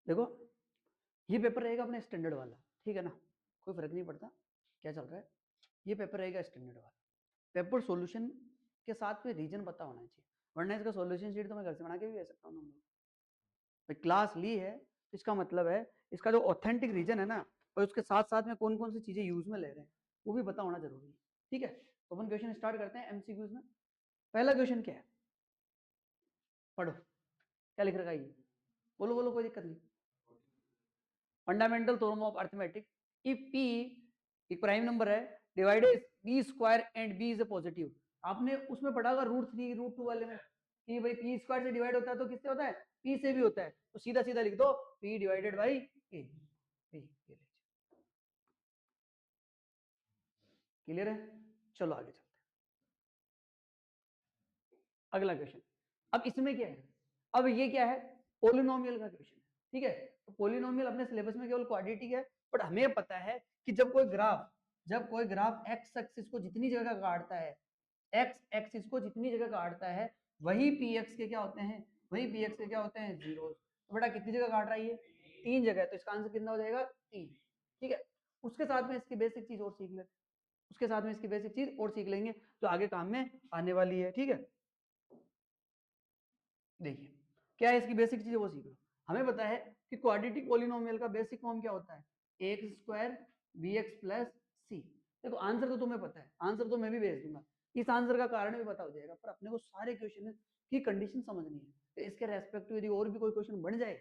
देखो ये पेपर रहेगा अपने स्टैंडर्ड वाला, ठीक है ना, कोई फर्क नहीं पड़ता क्या चल रहा है, ये पेपर रहेगा स्टैंडर्ड वाला। पेपर सॉल्यूशन के साथ में रीजन पता होना चाहिए, वरना इसका सॉल्यूशन शीट तो मैं घर से बना के भी दे सकता हूँ। क्लास ली है तो इसका मतलब है इसका जो ऑथेंटिक रीजन है ना, और उसके साथ साथ में कौन कौन सी चीजें यूज में ले रहे हैं वो भी पता होना जरूरी है, ठीक है। तो अपन क्वेश्चन स्टार्ट करते हैं एमसीक्यूज में। पहला क्वेश्चन क्या है, पढ़ो क्या लिख रखा है ये, बोलो बोलो कोई दिक्कत नहीं। Fundamental theorem of arithmetic, if p एक प्राइम नंबर है divided b square and b is a positive. आपने उसमें पढ़ा होगा √3 √2 वाले में कि भाई पी स्क्वायर से डिवाइड होता है तो किससे होता है, पी से भी होता है, तो सीधा सीधा लिख दो P divided by A. Clear है, चलो आगे चलते हैं। अगला क्वेश्चन, अब इसमें क्या है, अब ये क्या है, पोलिनोमियल का क्वेश्चन है, ठीक है। तो पोलिनोमियल अपने सिलेबस में केवल क्वाड्रेटिक है, बट हमें पता है कि जब कोई ग्राफ एक्स एक्सिस को जितनी जगह काटता है, एक्स एक्सिस को जितनी जगह काटता है, वही पी एक्स के क्या होते हैं, वही पी एक्स के क्या होते हैं, जीरो। तो बेटा कितनी जगह काट रहा है ये, 3 जगह, तो इसका आंसर कितना हो जाएगा, 3, ठीक है। उसके साथ में इसकी बेसिक चीज और सीख लेते, उसके साथ में इसकी बेसिक चीज और सीख लेंगे जो आगे काम में आने वाली है, ठीक है। देखिए क्या है इसकी बेसिक चीज वो सीख लो। हमें पता है कि क्वाड्रेटिक पॉलिनोमियल का बेसिक फॉर्म क्या होता है, x square b x plus c. देखो आंसर तो तुम्हें पता है, आंसर तो मैं भी भेज दूंगा, इस आंसर का कारण भी पता हो जाएगा, पर अपने को सारे क्वेश्चन की कंडीशन समझनी है। तो इसके रेस्पेक्टिव यदि और भी कोई क्वेश्चन बन जाए,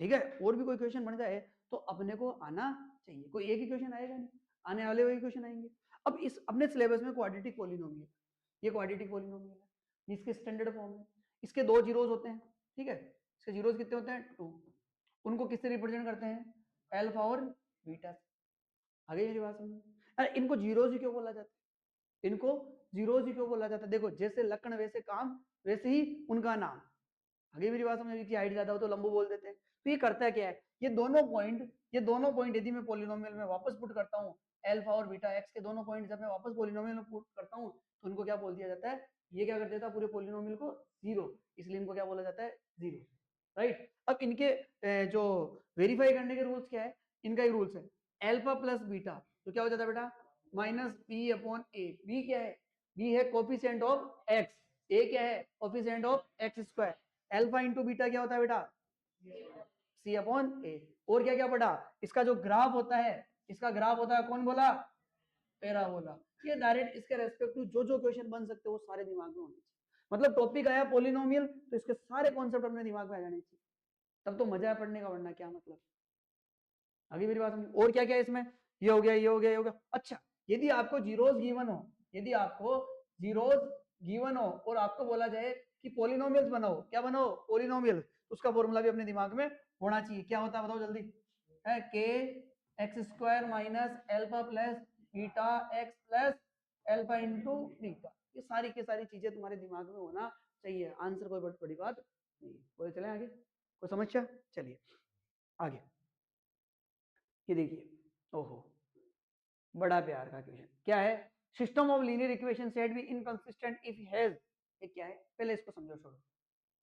ठीक है, और भी कोई क्वेश्चन बन जाए तो अपने को आना चाहिए, कोई एक ही क्वेश्चन आएगा नहीं, आने वाले वही क्वेश्चन आएंगे। अब इस अपने सिलेबस में क्वाड्रेटिक पॉलिनोमियल, ये क्वाड्रेटिक पॉलिनोमियल है, इसके स्टैंडर्ड फॉर्म है, इसके 2 जीरोस होते हैं, ठीक है, इसके जीरोस कितने होते हैं, 2। उनको किससे रिप्रेजेंट करते हैं, अल्फा और बीटा। आगे मेरी बात समझ, अरे इनको जीरोस ही क्यों बोला जाता है, इनको जीरोस ही क्यों बोला जाता है, देखो जैसे लक्षण वैसे काम, वैसे ही उनका नाम। आगे मेरी बात समझ, की हाइट ज्यादा हो तो लंबू बोल देते हैं। तो ये करता है क्या है, ये दोनों पॉइंट यदि मैं पॉलिनोमियल में वापस पुट करता हूँ, अल्फा और बीटा एक्स के दोनों पॉइंट जब मैं वापस पॉलिनोमियल में पुट करता हूँ तो उनको क्या बोल दिया जाता है, ये क्या कर देता है पूरे पॉलिनोमियल को जीरो, इसलिए इनको क्या बोला जाता है, जीरो, राइट। अब इनके जो वेरीफाई करने के रूल्स क्या है, इनका ही रूल्स है अल्फा प्लस बीटा, तो क्या हो जाता है बेटा, माइनस बी अपॉन ए। बी क्या है, बी है कोफिशिएंट ऑफ एक्स, ए क्या है, coefficient of x square, alpha into beta क्या होता है बेटा, सी अपॉन ए। और क्या क्या पढ़ा, इसका जो ग्राफ होता है, इसका ग्राफ होता है, कौन बोला, पैराबोला। ये डायरेक्ट इसके रेस्पेक्टिव जो जो क्वेश्चन बन सकते हैं वो सारे दिमाग में होने चाहिए, मतलब टॉपिक आया पॉलिनोमियल तो इसके सारे कॉन्सेप्ट अपने दिमाग में आ जाने चाहिए, तब तो मजा है पढ़ने का, वरना क्या मतलब। आगे मेरी बात समझ, और क्या क्या है इसमें, ये हो गया, ये हो गया, ये हो गया। अच्छा यदि आपको जीरोस गिवन हो, यदि आपको जीरोस गिवन हो और आपको बोला जाए कि पॉलिनोमियल्स बनाओ, क्या बनाओ, पॉलिनोमियल, उसका फॉर्मूला भी अपने दिमाग में होना चाहिए, क्या होता है बताओ जल्दी, है के x square minus alpha plus beta x plus alpha into beta. ये सारी की सारी चीजें तुम्हारे दिमाग में होना चाहिए, आंसर कोई बहुत बड़ी बात नहीं। बोले चले आगे, कोई समस्या, चलिए आगे। ये देखिए, ओहो बड़ा प्यार का क्वेश्चन, क्या है, system of linear equation set be inconsistent if has, ये क्या है, पहले इसको समझो, छोड़ो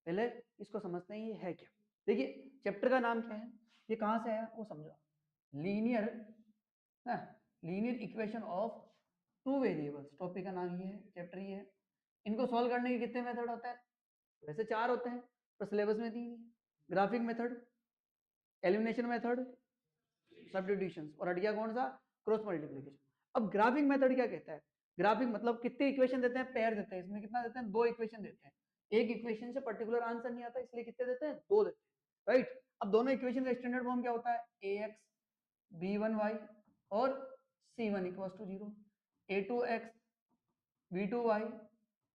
पहले इसको समझते हैं ये है क्या। देखिए चैप्टर का नाम क्या है, ये कहां से आया वो समझो, linear, linear equation of two variables, topic का नाम ये है, चैप्टर ये है। इनको सॉल्व करने के कितने मेथड होते हैं, वैसे 4 होते हैं पर सिलेबस में 3 है, graphic method, elimination method, substitution, और हट गया कौन सा, क्रॉस मल्टीप्लिकेशन। अब ग्राफिक मेथड क्या कहता है, ग्राफिक मतलब कितने इक्वेशन देते हैं, पेयर देते हैं, इसमें कितना देते हैं, 2 इक्वेशन देते हैं, एक इक्वेशन से पर्टिकुलर आंसर नहीं आता इसलिए कितने देते हैं, 2 देते हैं, राइट। अब दोनों इक्वेशन का स्टैंडर्ड फॉर्म क्या होता है, ax b1y और c1 equals to 0, a2x b2y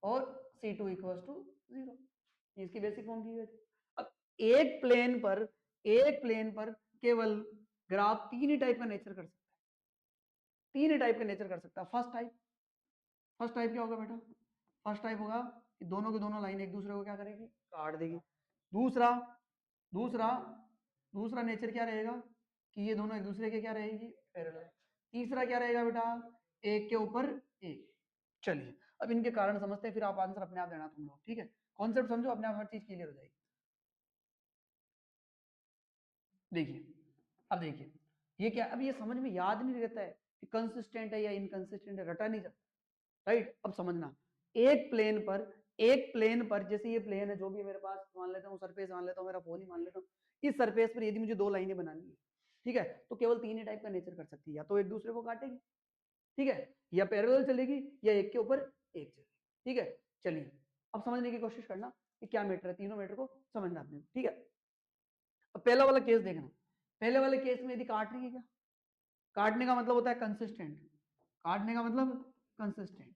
और c2 इक्वल्स टू 0, इसकी बेसिक फॉर्म दी गई थी। अब एक प्लेन पर केवल ग्राफ 3 ही टाइप का नेचर कर सकता है, 3 ही टाइप का नेचर कर सकता है। फर्स्ट टाइप क्या होगा बेटा, फर्स्ट टाइप होगा कि दोनों की दोनों लाइन एक दूसरे को क्या करेगी, काट देगी। दूसरा दूसरा दूसरा नेचर क्या रहेगा कि ये दोनों एक दूसरे के क्या रहेगी, पैरेलल। तीसरा क्या रहेगा बेटा, एक के ऊपर एक। चलिए अब इनके कारण समझते हैं, फिर आप आंसर अपने आप देना तुम लोग, ठीक है। कॉन्सेप्ट समझो, अपने आप हर चीज क्लियर हो जाएगी। देखिए अब देखिए ये क्या, अब ये समझ में याद नहीं रहता है कि कंसिस्टेंट है या इनकंसिस्टेंट है, रटा नहीं जाता, राइट। अब समझना, एक प्लेन पर जैसे ये प्लेन है जो भी मेरे पास मान लेता हूँ, सरफेस मान लेता हूँ, मेरा फोन ही मान लेता हूँ, इस सरफेस पर यदि मुझे दो लाइनें बनानी है, ठीक है, तो केवल तीन ही टाइप का नेचर कर सकती है, या तो एक दूसरे को काटेगी, ठीक है, या पैरेलल चलेगी, या एक के ऊपर एक चलेगी, ठीक है। चलिए अब समझने की कोशिश करना कि क्या मैटर है, तीनों मैटर को समझना आपने, ठीक है। अब पहला वाला केस देखना, पहले वाले केस में यदि काट रही है, क्या काटने का मतलब होता है कंसिस्टेंट, काटने का मतलब कंसिस्टेंट,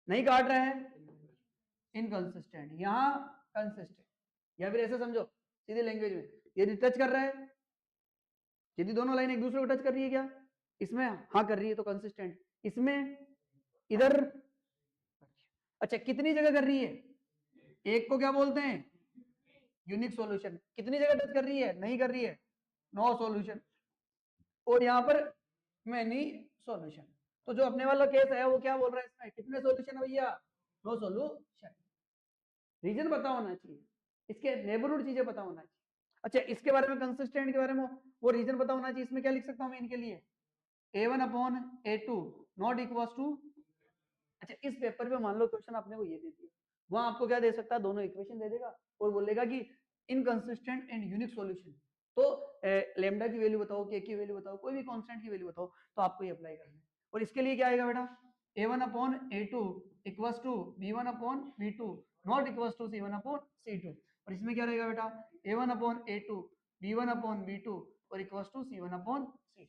नहीं काट रहा है इनकंसिस्टेंट, यहां कंसिस्टेंट, या फिर ऐसे समझो सीधे लैंग्वेज में, यदि टच कर रहा है, यदि दोनों लाइन एक दूसरे को टच कर रही है, क्या इसमें हाँ कर रही है तो कंसिस्टेंट, इसमें इधर, अच्छा कितनी जगह कर रही है, एक को क्या बोलते हैं यूनिक सॉल्यूशन, कितनी जगह टच कर रही है, नहीं कर रही है, नो सॉल्यूशन, और यहाँ पर मैनी सॉल्यूशन। तो जो अपने वाला केस है वो क्या बोल रहा है, इसमें कितने सॉल्यूशन भैया, नो सॉल्यूशन। रीजन पता होना चाहिए, इसके नेबरहुड चीजें पता होना चाहिए। अच्छा इसके बारे में, कंसिस्टेंट के बारे में वो रीजन पता होना चाहिए, इसमें क्या लिख सकता हूँ मैं इनके लिए, a1 upon a2 not equal to, अच्छा इस पेपर पे मान लो क्वेश्चन आपने को ये दे दिया, वहां आपको क्या दे सकता है, दोनों इक्वेशन दे देगा और बोलेगा कि इनकंसिस्टेंट एंड यूनिक सॉल्यूशन, तो लेमडा की वैल्यू बताओ, के की वैल्यू बताओ, कोई भी कांस्टेंट की वैल्यू बताओ, तो आपको ये अप्लाई करना है। और इसके लिए क्या आएगा बेटा, a1 upon a2 equals to b1 upon b2 not equals to c1 upon c2, और इसमें क्या रहेगा बेटा, a1 upon a2 b1 upon b2 और equals to c1 upon c2।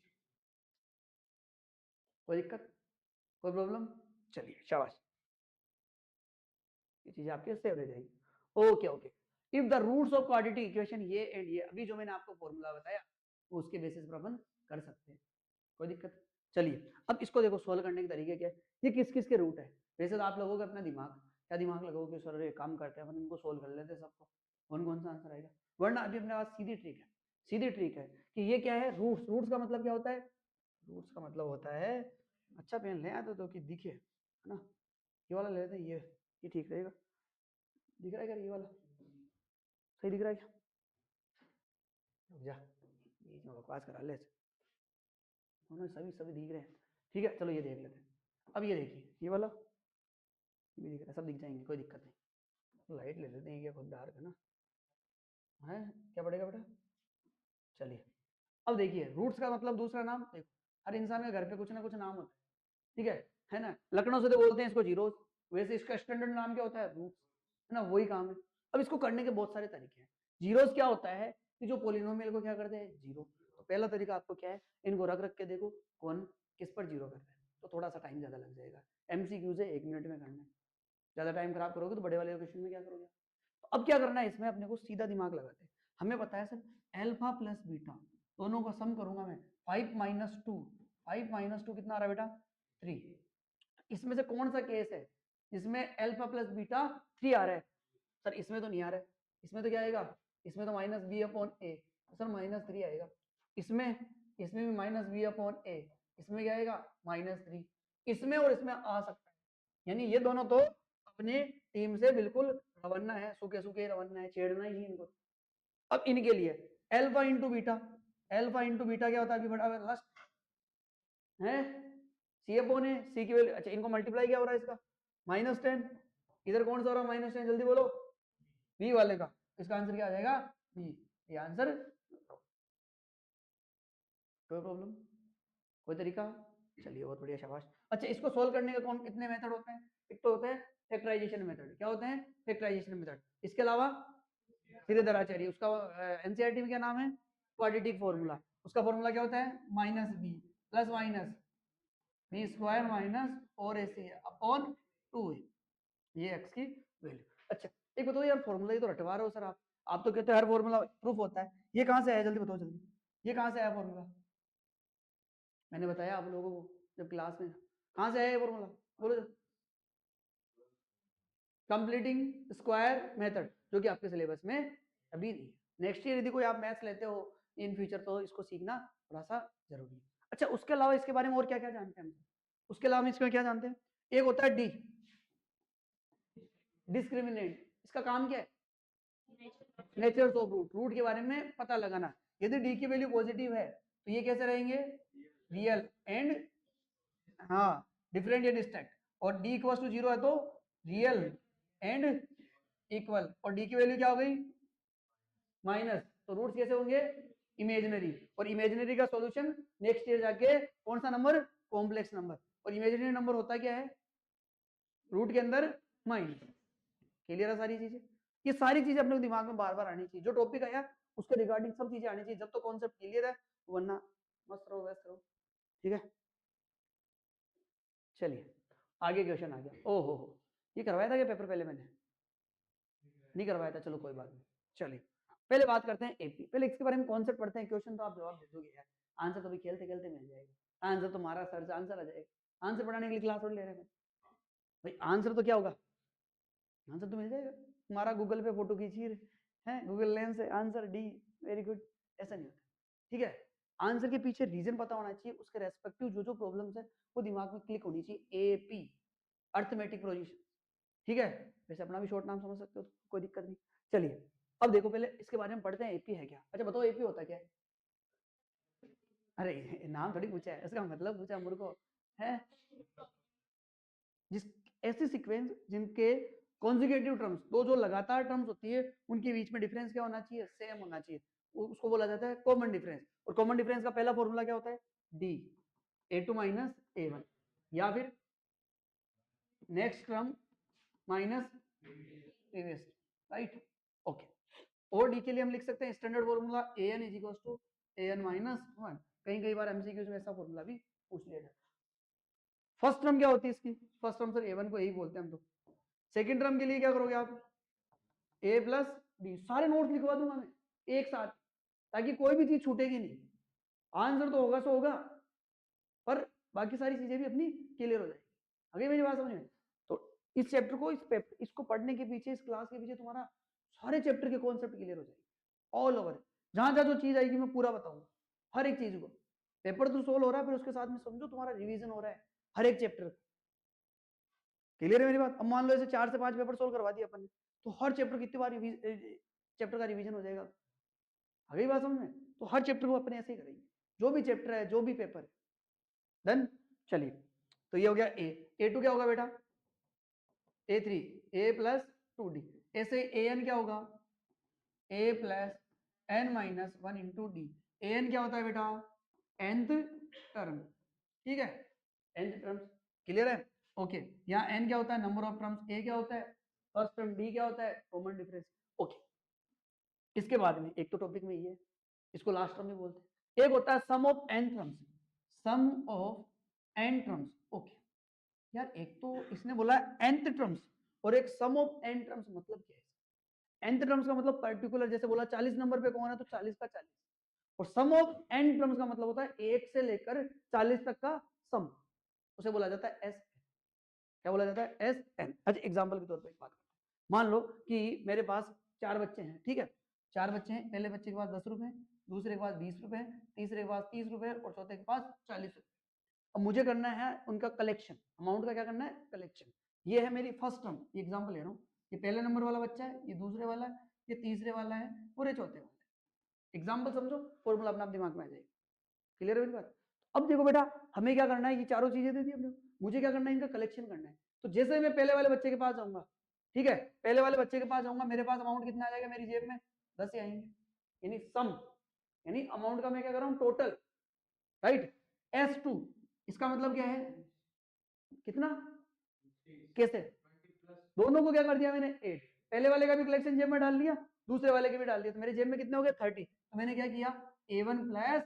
कोई दिक्कत, कोई प्रॉब्लम, चलिए शाबाश, ये चीज आपके सेव रह जाएगी। Okay okay, if the roots of quadratic equation ये एंड ये, अभी जो मैंने आपको फॉर्मूला बताया वो उसके बेसिस पर अपन कर सकते हैं, कोई दिक्कत। चलिए अब इसको देखो, सोल्व करने के तरीके क्या है, ये किस किस के रूट है, वैसे तो आप लोगों का अपना दिमाग, क्या दिमाग लगाओगे सर, ये काम करते हैं अपन, इनको सोल्व कर लेते हैं सबको, कौन कौन सा आंसर आएगा, वरना अभी अपने पास सीधी ट्रिक है, सीधी ट्रिक है कि ये क्या है, रूट्स, रूट्स का मतलब क्या होता है, रूट्स का मतलब होता है, अच्छा पेन ले आते तो कि दिखे, है ना, ये वाला ले लेते हैं, ये ठीक रहेगा, दिख रहा है क्या ये वाला, सही दिख रहा है क्या, जा बीच में बकवास करा ले, उन्होंने सभी सभी दिख रहे हैं, ठीक है चलो ये देख लेते हैं। अब ये देखिए ये वाला ये भी दिख रहा है, सब दिख जाएंगे, कोई दिक्कत नहीं, लाइट ले लेते हैं, क्या खुद डार्क है ना, है क्या पड़ेगा बेटा, चलिए अब देखिए, रूट्स का मतलब दूसरा नाम देखो, हर इंसान के घर पे कुछ ना कुछ नाम होता है, ठीक है ना, लखनऊ से तो बोलते हैं इसको जीरोस, वैसे इसका स्टैंडर्ड नाम क्या होता है, रूट्स, है ना, वही काम है। अब इसको करने के बहुत सारे तरीके हैं, जीरोस क्या होता है कि जो पोलिनोमियल को क्या करते हैं जीरो, तो पहला तरीका आपको क्या है, इनको रख रख के देखो कौन किस पर जीरो कर रहा है, तो थोड़ा सा टाइम ज्यादा लग जाएगा, एमसीक्यू से 1 मिनट में करना है, ज्यादा टाइम खराब करोगे तो बड़े वाले क्वेश्चन में क्या करोगे। तो अब क्या करना है, इसमें अपने को सीधा दिमाग लगाते हैं, हमें पता है सर अल्फा प्लस बीटा दोनों को सम करूंगा मैं, 5 - 2, 5 - 2 कितना आ रहा है बेटा 3, इसमें से कौन सा केस है जिसमें अल्फा प्लस बीटा 3 आ रहा है, सर इसमें तो नहीं आ रहा है, इसमें तो क्या आएगा, इसमें तो माइनस बी अपॉन ए, सर -3 आएगा, इसमें इसमें भी -b अपॉन ए, इसमें क्या आएगा -3, इसमें और इसमें आ सकता है, यानी ये दोनों तो अपने टीम से बिल्कुल रवन्ना है, सूखे सूखे रवन्ना है, छेड़ना ही इनको। अब इनके लिए alpha into beta, alpha into beta क्या होता है, अभी बड़ा लास्ट है सी अपॉन ए, सी की वैल्यू, अच्छा इनको मल्टीप्लाई क्या हो रहा है इसका -10, इधर कौन सा हो रहा है -10, जल्दी बोलो, बी वाले का, इसका आंसर क्या आ जाएगा बी, ये आंसर, कोई प्रॉब्लम, कोई तरीका, चलिए बहुत बढ़िया शाबाश। अच्छा इसको सोल्व करने के कौन कितने मेथड होते हैं, एक तो होता है फैक्टराइजेशन मेथड, क्या होते हैं फैक्टराइजेशन मेथड, इसके अलावा श्रीधराचार्य, उसका एनसीईआरटी में क्या नाम है क्वाड्रेटिक फॉर्मूला, उसका फॉर्मूला क्या होता है -b plus minus b square minus 4ac upon 2, ये x की वैल्यू। अच्छा एक बताओ यार, फॉर्मूला ही तो रटवा रहे हो सर आप तो कहते हो हर फॉर्मूला प्रूफ होता है, ये कहाँ से आया जल्दी बताओ जल्दी, ये कहाँ से आया फॉर्मूला, मैंने बताया आप लोगों को जब क्लास में, कहाँ से आया ये फॉर्मूला बोलो, कंप्लीटिंग स्क्वायर मेथड, जो कि आपके सिलेबस में अभी नहीं है, नेक्स्ट ईयर यदि कोई आप मैथ्स लेते हो इन फ्यूचर तो इसको सीखना थोड़ा सा जरूरी है। अच्छा उसके अलावा इसके बारे में और क्या क्या जानते हैं हम, उसके अलावा इसमें क्या जानते हैं, एक होता है डी डिस्क्रिमिनेंट, इसका काम क्या है नेचर्स ऑफ रूट, रूट के बारे में पता लगाना, यदि डी की वैल्यू पॉजिटिव है तो ये कैसे रहेंगे, रियल एंड हाँ डिफरेंट या डिस्टिंक्ट, और डी इक्वल टू 0 है तो रियल एंड इक्वल, और डी की वैल्यू क्या हो गई माइनस, तो रूट्स कैसे होंगे इमेजिनरी, और इमेजिनरी का सॉल्यूशन नेक्स्ट ईयर जाके कौन सा नंबर कॉम्प्लेक्स नंबर, और इमेजिनरी नंबर होता क्या है रूट के अंदर माइनस। क्लियर है सारी चीजें, ये सारी चीजें अपने दिमाग में बार बार आनी चाहिए, जो टॉपिक आया उसके रिगार्डिंग सब चीजें आनी चाहिए, जब तो कॉन्सेप्ट क्लियर है, वरना मस्त रहो व्यस्त रहो। ठीक है चलिए आगे क्वेश्चन आ गया, ओ हो ये करवाया था क्या पेपर पहले मैंने नहीं करवाया था, चलो कोई बात नहीं। चलिए पहले बात करते हैं एपी, पहले इसके बारे में कॉन्सेप्ट पढ़ते हैं, क्वेश्चन तो आप जवाब दे दोगे यार, आंसर तो भी खेलते खेलते मिल जाएगा, आंसर तो हमारा सर से आंसर आ जाएगा, आंसर पढ़ाने के लिए क्लास और ले रहे हैं भाई, आंसर तो क्या होगा आंसर तो मिल जाएगा, हमारा गूगल पे फोटो खींचिए है गूगल लेंस से आंसर डी, वेरी गुड, ऐसा नहीं होता। ठीक है आंसर के पीछे रीजन पता होना चाहिए, उसके रेस्पेक्टिव जो जो प्रॉब्लम्स है वो दिमाग में क्लिक होनी चाहिए, एपी अर्थमेटिक प्रोजेक्शन। ठीक है वैसे अपना भी शॉर्ट नाम समझ सकते हो तो कोई दिक्कत नहीं। चलिए अब देखो पहले इसके बारे में पढ़ते हैं, एपी है क्या, अच्छा बताओ एपी होता क्या है, अरे नाम थोड़ी पूछा है, इसका मतलब पूछा मूर्खो है, जिस ऐसी सीक्वेंस जिनके कॉन्जिक्यूटिव टर्म्स, दो जो लगातार टर्म्स होती है उनके बीच में डिफरेंस क्या होना चाहिए सेम होना चाहिए, उसको बोला जाता है कॉमन डिफरेंस, और कॉमन डिफरेंस का पहला फॉर्मूला क्या होता है डी a2 माइनस a1, या फिर next term minus previous, right okay, और डी के लिए हम लिख सकते हैं standard formula an is equal to an minus 1, कई कई बार एमसीक्यूज में ऐसा फॉर्मूला भी पूछ लिया जाता है। फर्स्ट टर्म क्या होती है इसकी, फर्स्ट टर्म सर a1 को यही बोलते हैं हम तो, सेकंड टर्म के लिए क्या करोगे आप a प्लस डी, सारे नोट्स लिखवा दूंगा मैं एक साथ, ताकि कोई भी चीज छूटेगी नहीं, आंसर तो होगा सो होगा पर बाकी सारी चीजें भी अपनी क्लियर हो जाएगी, आगे मेरी बात समझ में, तो इस चैप्टर को इसको पढ़ने के पीछे इस क्लास के पीछे तुम्हारा सारे चैप्टर के कॉन्सेप्ट क्लियर हो जाएंगे ऑल ओवर, जहां जहां जो चीज आएगी मैं पूरा बताऊंगा, हर एक चीज को, पेपर तो सोल्व हो रहा है फिर उसके साथ में समझो तुम्हारा रिवीजन हो रहा है हर एक चैप्टर, क्लियर है मेरी बात, अब मान लो ऐसे 4 से 5 पेपर सोल्व करवा दिए अपन ने, तो हर चैप्टर कितनी बार चैप्टर का रिवीजन हो जाएगा, आगे बात समझ में, तो हर चैप्टर को अपने ऐसे ही करेंगे, जो भी चैप्टर है जो भी पेपर है, डन। चलिए तो ये हो गया a2 क्या होगा बेटा a3 a प्लस 2d, ऐसे an क्या होगा a plus n minus 1 into D, an क्या होता है बेटा nth टर्म, ठीक है nth टर्म, क्लियर है ओके, यहाँ n क्या होता है नंबर ऑफ टर्म्स, a क्या होता है फर्स्ट टर्म, d क्या होता है कॉमन डिफरेंस, ओके। इसके बाद में एक तो टॉपिक में ये, इसको लास्ट टर्म में बोलते हैं, एक होता है sum of n terms, sum of n terms, okay यार एक तो इसने बोला nth टर्म्स और एक सम ऑफ n टर्म्स, मतलब क्या है nth टर्म्स का मतलब पर्टिकुलर, जैसे बोला 40 नंबर पे कौन है तो 40 का 40, और सम ऑफ n टर्म्स का मतलब होता है 1 से लेकर 40 तक का सम, उसे बोला जाता है एस, क्या बोला जाता है एस एन। अच्छा एग्जांपल के तौर पे एक बात करते हैं, मान लो कि मेरे पास 4 बच्चे हैं, ठीक है 4 बच्चे हैं, पहले बच्चे के पास 10 रुपए, दूसरे के पास 20 रुपए, तीसरे के पास 30 रुपए और चौथे के पास 40 रुपए, अब मुझे करना है उनका कलेक्शन, अमाउंट का क्या करना है कलेक्शन, ये है मेरी फर्स्ट टर्म, ये एग्जांपल ले रहा हूँ, ये पहले नंबर वाला बच्चा है, ये दूसरे वाला है, ये तीसरे वाला है और ये चौथे वाला है, एग्जांपल समझो फॉर्मूला अपना दिमाग में आ जाएगा, क्लियर है मेरी बात। अब देखो बेटा हमें क्या करना है, ये चारों चीजें दे दी हमने, मुझे क्या करना है इनका कलेक्शन करना है, तो जैसे मैं पहले वाले बच्चे के पास जाऊंगा, ठीक है पहले वाले बच्चे के पास जाऊंगा, मेरे पास अमाउंट कितना आ जाएगा मेरी जेब में 10 ही आएंगे, यानी सम, यानी अमाउंट का मैं क्या कर रहा हूँ टोटल, राइट S2, इसका मतलब क्या है कितना, कैसे दोनों को क्या कर दिया मैंने 8, पहले वाले का भी कलेक्शन जेब में डाल दिया, दूसरे वाले के भी डाल दिया, तो मेरे जेब में कितने हो गए 30, तो मैंने क्या किया A1 प्लस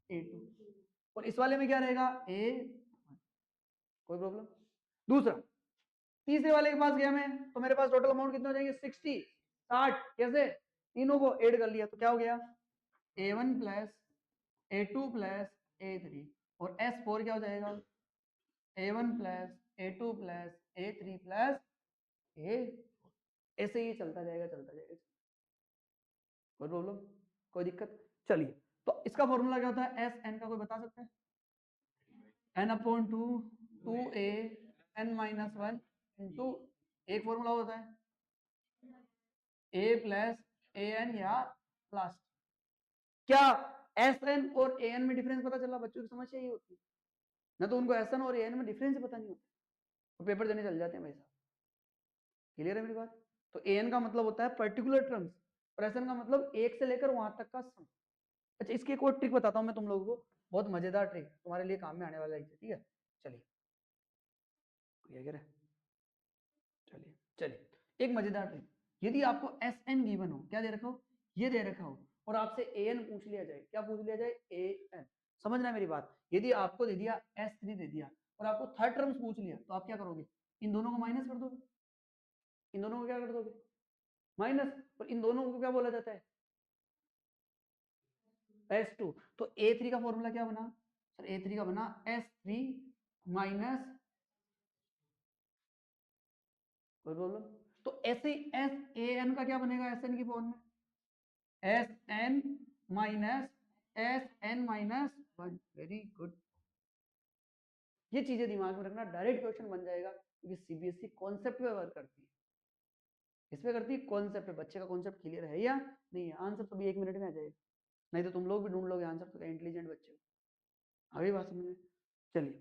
A2, और इस वाले में क्या रहेगा A, कोई प्रॉब्लम, दूसरा तीसरे वाले के पास गया मैं, तो मेरे पास टोटल अमाउंट कितने हो जाएंगे 60 60, कैसे तीनों को ऐड कर लिया तो क्या हो गया A1 plus A2 plus A3, और S4 क्या हो जाएगा A1 plus A2 plus A3 plus A, ऐसे ही चलता जाएगा चलता जाएगा, कोई प्रॉब्लम कोई दिक्कत। चलिए तो इसका फॉर्मूला क्या होता है एस एन का, कोई बता सकता है n/2 2a n minus 1 into, एक फॉर्मूला होता है a प्लस an या लास्ट, क्या एस एन और ए एन में डिफरेंस पता चला? बच्चों की समस्या यही होती है ना, तो उनको एस एन और ए एन में डिफरेंस ही पता नहीं होता, तो पेपर देने चल जाते हैं भाई साहब। क्लियर है मेरी बात? तो ए एन का मतलब होता है पर्टिकुलर टर्म्स और एस एन का मतलब एक से लेकर वहां तक का सम। अच्छा, इसकी एक और ट्रिक बताता हूँ मैं तुम लोगों को, बहुत मजेदार ट्रिक, तुम्हारे लिए काम में आने वाला है, ठीक है? चलिए चलिए चलिए, एक मजेदार ट्रिक। यदि आपको एस एन गिवन हो, क्या दे रखा हो, ये दे रखा हो, और आपसे ए एन पूछ लिया जाए, क्या पूछ लिया जाए? A N. समझना मेरी बात, यदि आपको दे दिया एस थ्री दे दिया और आपको थर्ड टर्म्स पूछ लिया, तो आप क्या करोगे? इन दोनों को माइनस कर दोगे, इन दोनों को क्या कर दोगे? माइनस। और इन दोनों को क्या बोला जाता है? S two. तो ए थ्री का फॉर्मूला क्या बना सर? ए थ्री का बना एस थ्री माइनस, कोई प्रॉब्लम? तो ऐसे एस ए एन का क्या बनेगा एस एन की फॉर्म में? S n minus S n minus one. Very good, ये चीजें दिमाग में रखना, डायरेक्ट क्वेश्चन बन जाएगा, क्योंकि सीबीएसई कॉन्सेप्ट पे वर्क करती है, इस पे करती है कॉन्सेप्ट पे। बच्चे का कॉन्सेप्ट क्लियर है या नहीं है? आंसर तो भी 1 मिनट में आ जाएगा, नहीं तो तुम लोग भी ढूंढ लोगे आंसर, तो इंटेलिजेंट बच्चे हो। अभी बात समझ में? चलिए,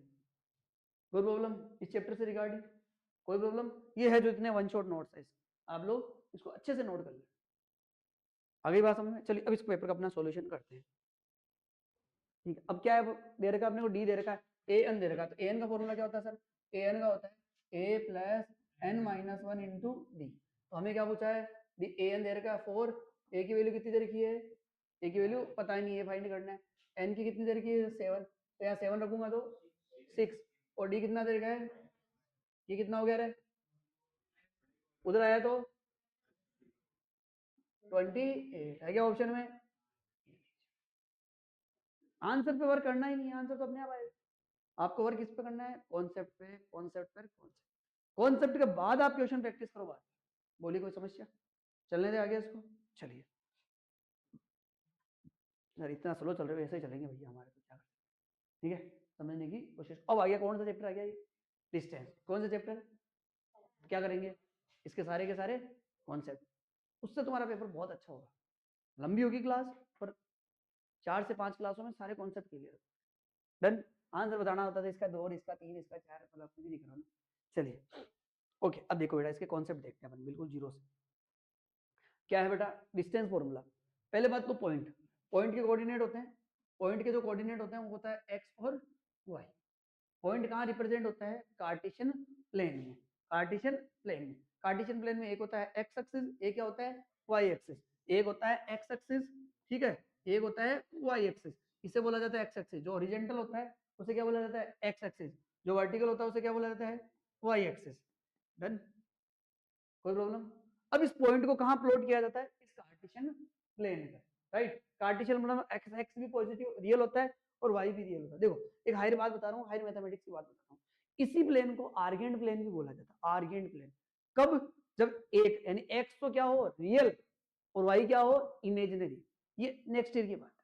कोई प्रॉब्लम इस चैप्टर से रिगार्डिंग? कोई प्रॉब्लम? ये है जो इतने वन शॉट नोट्स है, आप लोग इसको अच्छे से नोट कर लें। आगे बात समझ में? चलिए अब इस पेपर का अपना सॉल्यूशन करते हैं। ठीक है, अब क्या है दे रखा है अपने को? डी दे रखा है, ए एन दे रखा है। तो ए एन का फॉर्मूला क्या होता है सर? ए एन का होता है a plus n minus one into d. तो हमें क्या पूछा है? डी ए एन दे रखा है 4, ए की वैल्यू कितनी दे रखी है? ए की वैल्यू पता ही नहीं है, फाइंड करना है। एन की कितनी दे रखी है? 7, तो यहाँ 7 रखूंगा तो 6, और डी कितना दे रखा है? ये कितना हो गया रे? उधर आया तो 28 है क्या ऑप्शन में? आंसर पे वर्क करना ही नहीं है, आंसर तो अपने आप आएगा। आपको वर्क किस पे करना है? कॉन्सेप्ट पे, कॉन्सेप्ट पर कॉन्सेप्ट। कॉन्सेप्ट के बाद आप क्वेश्चन प्रैक्टिस करो बाद। बोली कोई समस्या? चलने दे आगे इसको। चलिए यार, इतना स्लो चल रहे हो, ऐसे ही चलेंगे भैया हमारे तो, क्या करें? ठीक है, समझने की कोशिश। अब आ गया कौन सा चैप्टर आ गया? ये डिस्टेंस। कौन सा चैप्टर? क्या करेंगे? इसके सारे के सारे कॉन्सेप्ट। उससे तुम्हारा पेपर बहुत अच्छा होगा। लंबी होगी क्लास, पर 4 से 5 क्लासों में सारे कॉन्सेप्ट क्लियर। डन। आंसर बताना होता था इसका 2, इसका 3, इसका 4, मतलब कुछ नहीं करना। चलिए ओके, अब देखो बेटा, इसके कॉन्सेप्ट देखते हैं अपन बिल्कुल जीरो से। क्या है बेटा? Distance formula. पहले बात तो पॉइंट, पॉइंट के कोऑर्डिनेट होते हैं, पॉइंट के जो कोऑर्डिनेट होते हैं वो होता है एक्स और वाई। पॉइंट कहाँ रिप्रेजेंट होता है? कार्टेशियन प्लेन में। कार्टेशियन प्लेन में, कार्टेशियन प्लेन में एक होता है एक्स एक्सिस, एक क्या होता है? Y axis. एक होता है एक्स एक्सिस, ठीक है, एक होता है वाई एक्सिस। इसे बोला जाता है एक्स एक्सिस। जो ओरिजेंटल होता है उसे क्या बोला जाता है? X axis. जो वर्टिकल होता है उसे क्या बोला जाता है? Y axis. डन, कोई प्रॉब्लम? अब इस पॉइंट को कहाँ प्लॉट किया जाता है? इस कार्टेशियन प्लेन पर, राइट? कार्टेशियन मतलब एक्स एक्स भी पॉजिटिव रियल होता है और वाई भी रियल होता है। देखो एक हायर बात बता रहा हूँ, हायर मैथमेटिक्स की बात बता रहा हूँ। इसी प्लेन को आर्गेंट प्लेन भी बोला जाता है। आर्गेंट प्लेन कब? जब एक यानी एक्स तो क्या हो? रियल, और वाई क्या हो? इमेजिनरी। ये नेक्स्ट ईयर की बात है।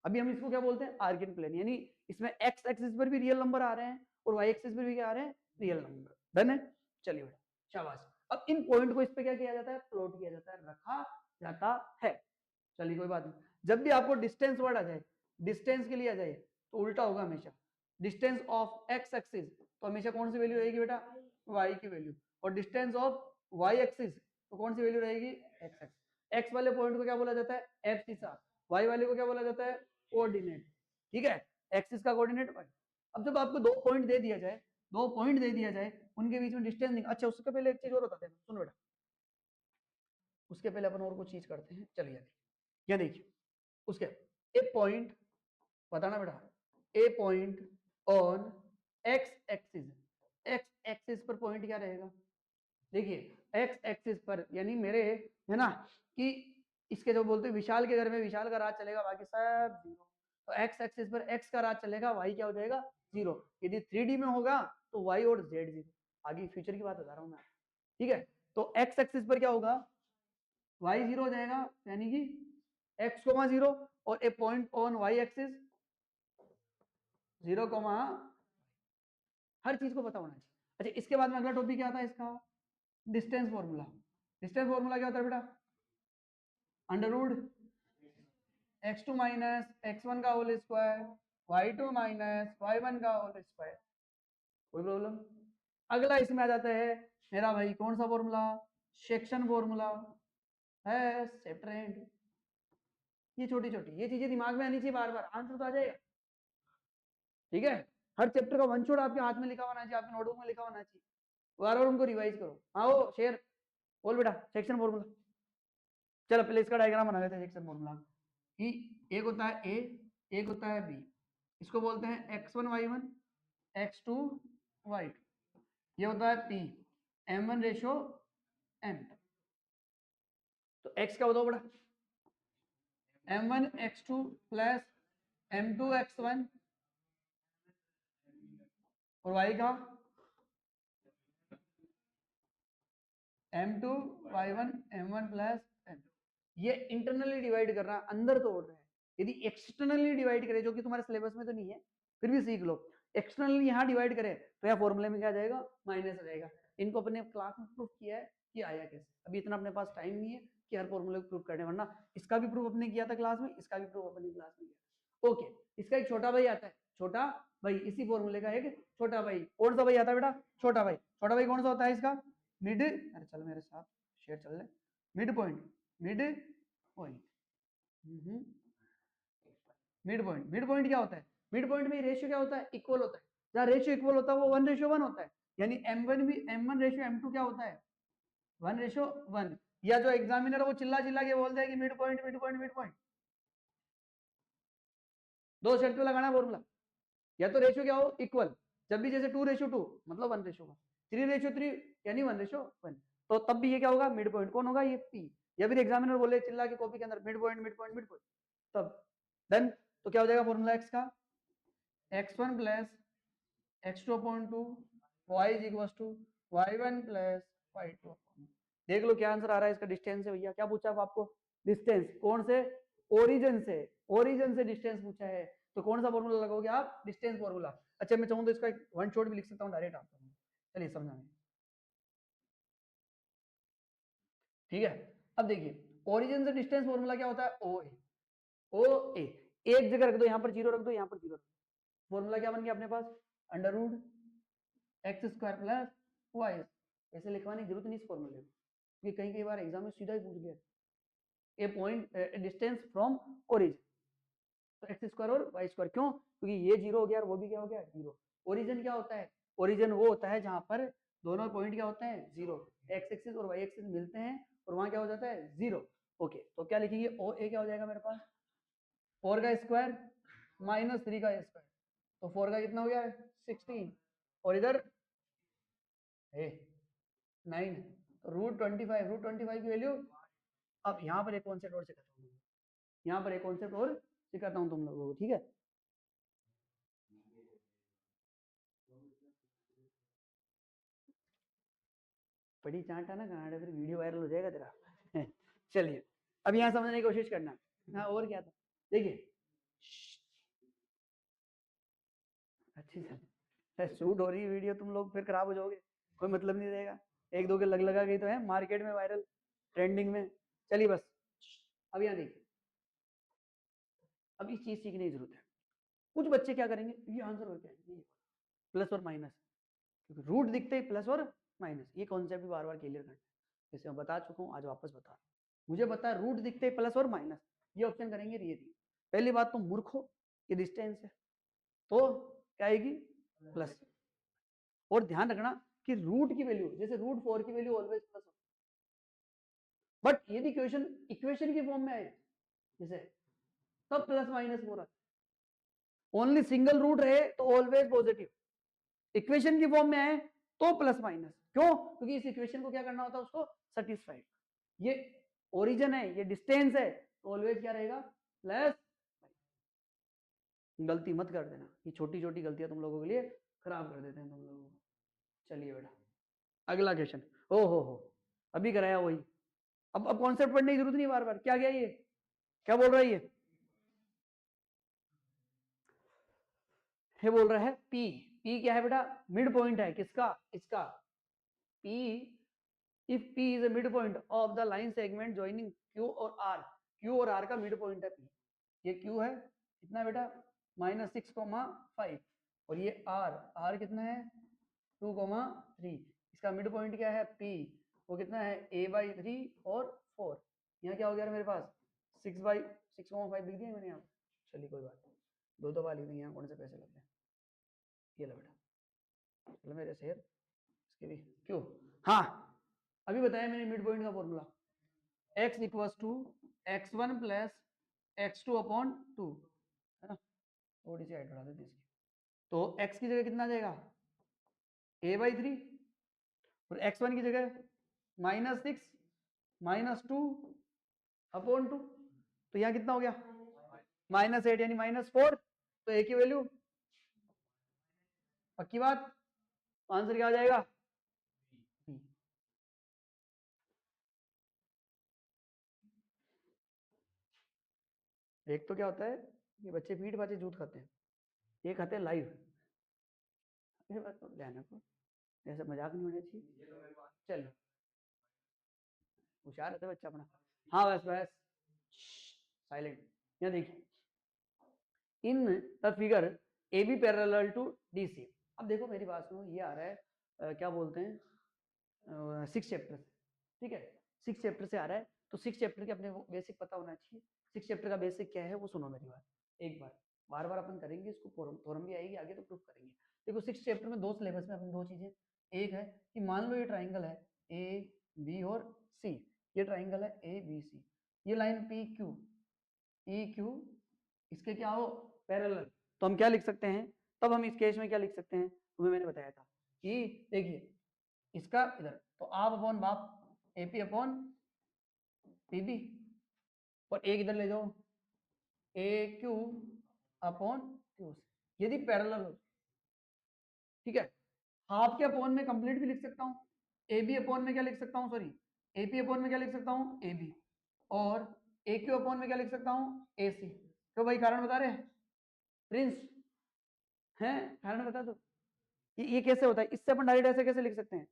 अभी हम इसको क्या बोलते हैं? Argand plane. यानी इसमें एक्स एक्सिस पर भी रियल नंबर आ रहे हैं और वाई एक्सिस पर भी क्या आ रहे हैं? Real number. डन है? चलिए बेटा, शाबाश। अब इन पॉइंट को इस पे क्या किया जाता है? प्लॉट किया जाता है, रखा जाता है। चलिए कोई बात नहीं। जब भी आपको डिस्टेंस वर्ड आ जाए, डिस्टेंस के लिए आ जाए, तो उल्टा होगा हमेशा। डिस्टेंस ऑफ एक्स एक्सिस, तो हमेशा कौन सी वैल्यू रहेगी बेटा? वाई की वैल्यू। और डिस्टेंस ऑफ वाई एक्सिस, तो कौन सी वैल्यू रहेगी? X x. एक्स वाले पॉइंट को क्या बोला जाता है? एब्सिसा। वाई वाले को क्या बोला जाता है? कोऑर्डिनेट। ठीक है, एक्सिस का कोऑर्डिनेट वाई। अब जब आपको दो पॉइंट दे दिया जाए, दो पॉइंट दे दिया जाए, उनके बीच में डिस्टेंस नहीं, अच्छा उसके पहले एक चीज और बताते हैं, सुनो बेटा, उसके पहले अपन और कुछ चीज करते हैं। चलिए ये देखिए, उसके ए पॉइंट बताना बेटा, a point on x axis. X axis पर पॉइंट क्या रहेगा? देखिए एक्स एक्सिस पर, यानी मेरे, है ना, कि इसके जो बोलते हैं विशाल के घर में विशाल का राज चलेगा, बाकी सब जीरो। तो एक्स एक्सिस पर एक्स का राज चलेगा, वाई क्या हो जाएगा? जीरो। यदि 3D में होगा तो वाई और जेड जीरो। आगे फ्यूचर की बात बता रहा हूँ मैं, ठीक है? तो एक्स एक्सिस पर क्या होगा? वाई जीरो हो जाएगा, यानी कि एक्स कोमा जीरो, और a point on y axis zero comma, हर चीज को पता होना चाहिए। अच्छा, इसके बाद में अगला टॉपिक क्या आता है इसका? Distance formula. डिस्टेंस फॉर्मूला क्या होता है बेटा? Under root x2 minus x1 का whole square, y2 minus y1 का होल स्क्वायर। कोई प्रॉब्लम? अगला इसमें आ जाता है मेरा भाई कौन सा फॉर्मूला, सेक्शन फॉर्मूला है सेप्टेंट। ये छोटी छोटी ये चीजें दिमाग में आनी चाहिए बार बार, आंसर तो आ जाएगा। ठीक है, हर चैप्टर का वन शॉट आपके हाथ में लिखा होना चाहिए, आपके नोटबुक में लिखा होना चाहिए, बार बार उनको रिवाइज करो। आओ शेयर बोल बेटा सेक्शन फॉर्मूला। चलो पहले इसका डायग्राम बना लेते हैं सेक्शन फॉर्मूला कि एक होता है ए, एक होता है बी, इसको बोलते हैं x1 y1 x2 y2, ये होता है p m1 रेशो m। तो x क्या बताओ बड़ा, m1 x2 plus m2 x1 और y का m2 y1 m1 plus m। ये इंटरनली डिवाइड कर रहा है, अंदर तोड़ रहे हैं। यदि एक्सटर्नली डिवाइड करे, जो कि तुम्हारे सिलेबस में तो नहीं है फिर भी सीख लो, एक्सटर्नली यहाँ डिवाइड करे तो यहाँ फॉर्मूले में क्या आ जाएगा, माइनस आ जाएगा। इनको अपने क्लास में प्रूफ किया है कि आया कैसे, अभी इतना अपने पास टाइम नहीं है कि हर फॉर्मूले को प्रूफ करने, वरना इसका भी प्रूफ अपने किया था क्लास में, इसका भी प्रूफ अपनी क्लास में किया। ओके, इसका एक छोटा भाई आता है, छोटा भाई इसी फॉर्मूले का एक छोटा भाई, कौन सा भाई आता है बेटा, छोटा भाई। छोटा भाई कौन सा होता है इसका, मिड, अरे चल मेरे साथ शेयर चल रहे, mid point, mid point, mid point. Mid point क्या होता है, मिड पॉइंट में रेशियो क्या होता है, इक्वल होता है। जहाँ रेशियो इक्वल होता है वो 1:1 होता है, यानी m1 भी m1 रेशियो m2 क्या होता है 1:1। या जो एग्जामिनर वो चिल्ला चिल्ला के बोलते हैं कि mid point mid point mid point, दो शर्त पे लगाना फॉर्मूला, या तो रेशियो क्या हो इक्वल, जब भी जैसे 2:2 मतलब 1:1, 3:3 यानी 1:1, तो तब भी ये क्या होगा, मिड पॉइंट कौन होगा, ये पी। या फिर एग्जामिनर बोले चिल्ला के कॉपी के अंदर mid point mid point mid point, तब डन। तो क्या हो जाएगा फॉर्मूला एक्स का, x1 plus x2 upon 2 y is equal to y1 plus y2। देख लो क्या आंसर आ रहा है इसका, डिस्टेंस है भैया, क्या पूछा है आपको, डिस्टेंस कौन से, ओरिजिन से, ओरिजिन से डिस्टेंस पूछा है, तो कौन सा फॉर्मूला लगाओगे आप, डिस्टेंस फॉर्मूला। अच्छा मैं चाहूँ तो इसका एक वन शॉट भी लिख सकता हूँ डायरेक्ट आपको, चलिए समझाने। ठीक है, अब देखिए ओरिजिन से डिस्टेंस फॉर्मूला क्या होता है, ओ ए, ओ ए, एक जगह रख दो, यहाँ पर जीरो रख दो, यहाँ पर जीरो रख दो, फॉर्मूला क्या बन गया अपने पास, under root x square plus y. ऐसे लिखवाने की जरूरत नहीं इस फॉर्मूले में, क्योंकि कई बार एग्जाम में सीधा ही पूछ गया, ए पॉइंट डिस्टेंस फ्रॉम ओरिजिन, तो एक्स स्क्वायर और वाई स्क्वायर, क्यों, क्योंकि ये जीरो हो गया और वो भी क्या हो गया जीरो। ओरिजिन क्या होता है, ओरिजिन वो होता है जहां पर दोनों पॉइंट क्या होते हैं जीरो, एक्स एक्सिस और वाई एक्सिस मिलते हैं और वहां क्या हो जाता है जीरो। ओके, तो क्या लिखेंगे, ओ ए क्या हो जाएगा मेरे पास, 4 का स्क्वायर माइनस 3 का स्क्वायर, तो 4 का कितना हो गया 16, और इधर 9, तो √25, √25 की वैल्यू। अब यहाँ पर एक कॉन्सेप्ट और सिखाता हूँ, यहाँ पर एक कॉन्सेप्ट और सिखाता हूँ तुम लोगों को, ठीक है। बड़ी चांट है ना कनाडा, फिर वीडियो वायरल हो जाएगा तेरा। चलिए अब यहाँ समझने की कोशिश करना। हाँ और क्या था, देखिए अच्छी से शूट हो रही है वीडियो, तुम लोग फिर खराब हो जाओगे, कोई मतलब नहीं रहेगा, एक दो के लग लगा गई तो है मार्केट में वायरल, ट्रेंडिंग में। चलिए बस अब यहाँ देखिए, अब इस चीज सीखने की जरूरत है। कुछ बच्चे क्या करेंगे, ये आंसर हो क्या, प्लस और माइनस, क्योंकि रूट दिखते ही प्लस और माइनस, ये कॉन्सेप्ट भी बार बार क्लियर करना, जैसे मैं बता चुका हूँ आज वापस बता, मुझे पता है रूट दिखते ही प्लस और माइनस, ये ऑप्शन करेंगे ये दी। पहली बात तो मूर्ख हो, ये डिस्टेंस है तो क्या आएगी प्लस, और ध्यान रखना कि रूट की वैल्यू, जैसे √4 की वैल्यू ऑलवेज प्लस, बट यदि क्वेश्चन इक्वेशन की फॉर्म में आए जैसे, तब प्लस माइनस हो रहा है, ओनली सिंगल रूट रहे तो ऑलवेज पॉजिटिव, इक्वेशन की फॉर्म में आए तो प्लस माइनस, क्यों, क्योंकि इस इक्वेशन को क्या करना होता है उसको सेटिस्फाइड, ये ओरिजिन है ये डिस्टेंस है, तो ऑलवेज क्या रहेगा प्लस। गलती मत कर देना, ये छोटी छोटी गलतियां तुम लोगों के लिए खराब कर देते हैं तुम लोगों को। चलिए बेटा अगला क्वेश्चन, हो अभी कराया वही, अब कॉन्सेप्ट पढ़ने की जरूरत नहीं बार बार, क्या गया ये, क्या बोल रहा है ये बोल रहा है पी, पी क्या है बेटा, मिड पॉइंट है किसका, इसका, P if P is a midpoint of the line segment joining Q और R, Q और R का मिड पॉइंट है P, ये Q है कितना बेटा -6,5 और ये R कितना है 2,3। इसका मिड पॉइंट क्या है P, वो कितना है a/3 और 4। यहाँ क्या हो गया मेरे पास 6/6,5 लिख दिया मैंने यहाँ। चलिए कोई बात नहीं, दो दफा लिख देंगे, यहाँ कौन से पैसे लग रहे हैं। ये लो बेटा, चलो मेरे शेयर इसके भी क्यों। हाँ अभी बताया मैंने मिड पॉइंट का formula, x equals to x1 plus x2 upon 2 है ना। थोड़ी सी हाइट बढ़ा देते इसकी, तो x की जगह कितना आ जाएगा a/3 और x1 की जगह -6 -2 अपॉन 2, तो यहाँ कितना हो गया -8 यानी -4। तो a की वैल्यू पक्की बात, आंसर क्या आ जाएगा B। एक तो क्या होता है ये बच्चे पीठ पाचे जूत खाते हैं, ये खाते हैं लाइव। ये बात तो ध्यान रखो, ऐसा मजाक नहीं होना चाहिए। चल होशियार रहता है बच्चा अपना। हाँ बस बस साइलेंट। यहाँ देखिए in the figure a b parallel to d c. अब देखो मेरी बात सुनो, ये आ रहा है क्या बोलते हैं 6 चैप्टर से, ठीक है 6 चैप्टर से आ रहा है, तो 6 चैप्टर के अपने बेसिक पता होना चाहिए। 6 चैप्टर का बेसिक क्या है वो सुनो मेरी बात एक बार, बार बार अपन करेंगे इसको, थ्योरम भी आएगी आगे तो प्रूफ करेंगे। देखो 6 चैप्टर में दो सिलेबस में अपन दो चीजें, एक है कि मान लो ये ट्राइंगल है ए बी और सी, ये ट्राइंगल है ए बी सी, ये line P Q E Q इसके क्या हो पैरेलल, तो हम क्या लिख सकते हैं, तब हम इस केस में क्या लिख सकते हैं तुम्हें मैंने बताया था कि देखिए इसका इधर तो आप अपॉन बाप एपी अपॉन पीबी और एक इधर ले जाओ ए क्यू अपॉन क्यू, यदि पैरेलल हो, ठीक है। हाफ के अपॉन में कंप्लीट भी लिख सकता हूँ, ए बी अपॉन में क्या लिख सकता हूँ सॉरी ए पी अपॉन में क्या लिख सकता हूँ ए बी, और ए क्यू अपॉन में क्या लिख सकता हूँ ए सी। तो भाई कारण बता रहे हैं प्रिंस हैं, कारण बता दो ये कैसे होता है, इससे अपन डायरेक्ट ऐसे कैसे लिख सकते हैं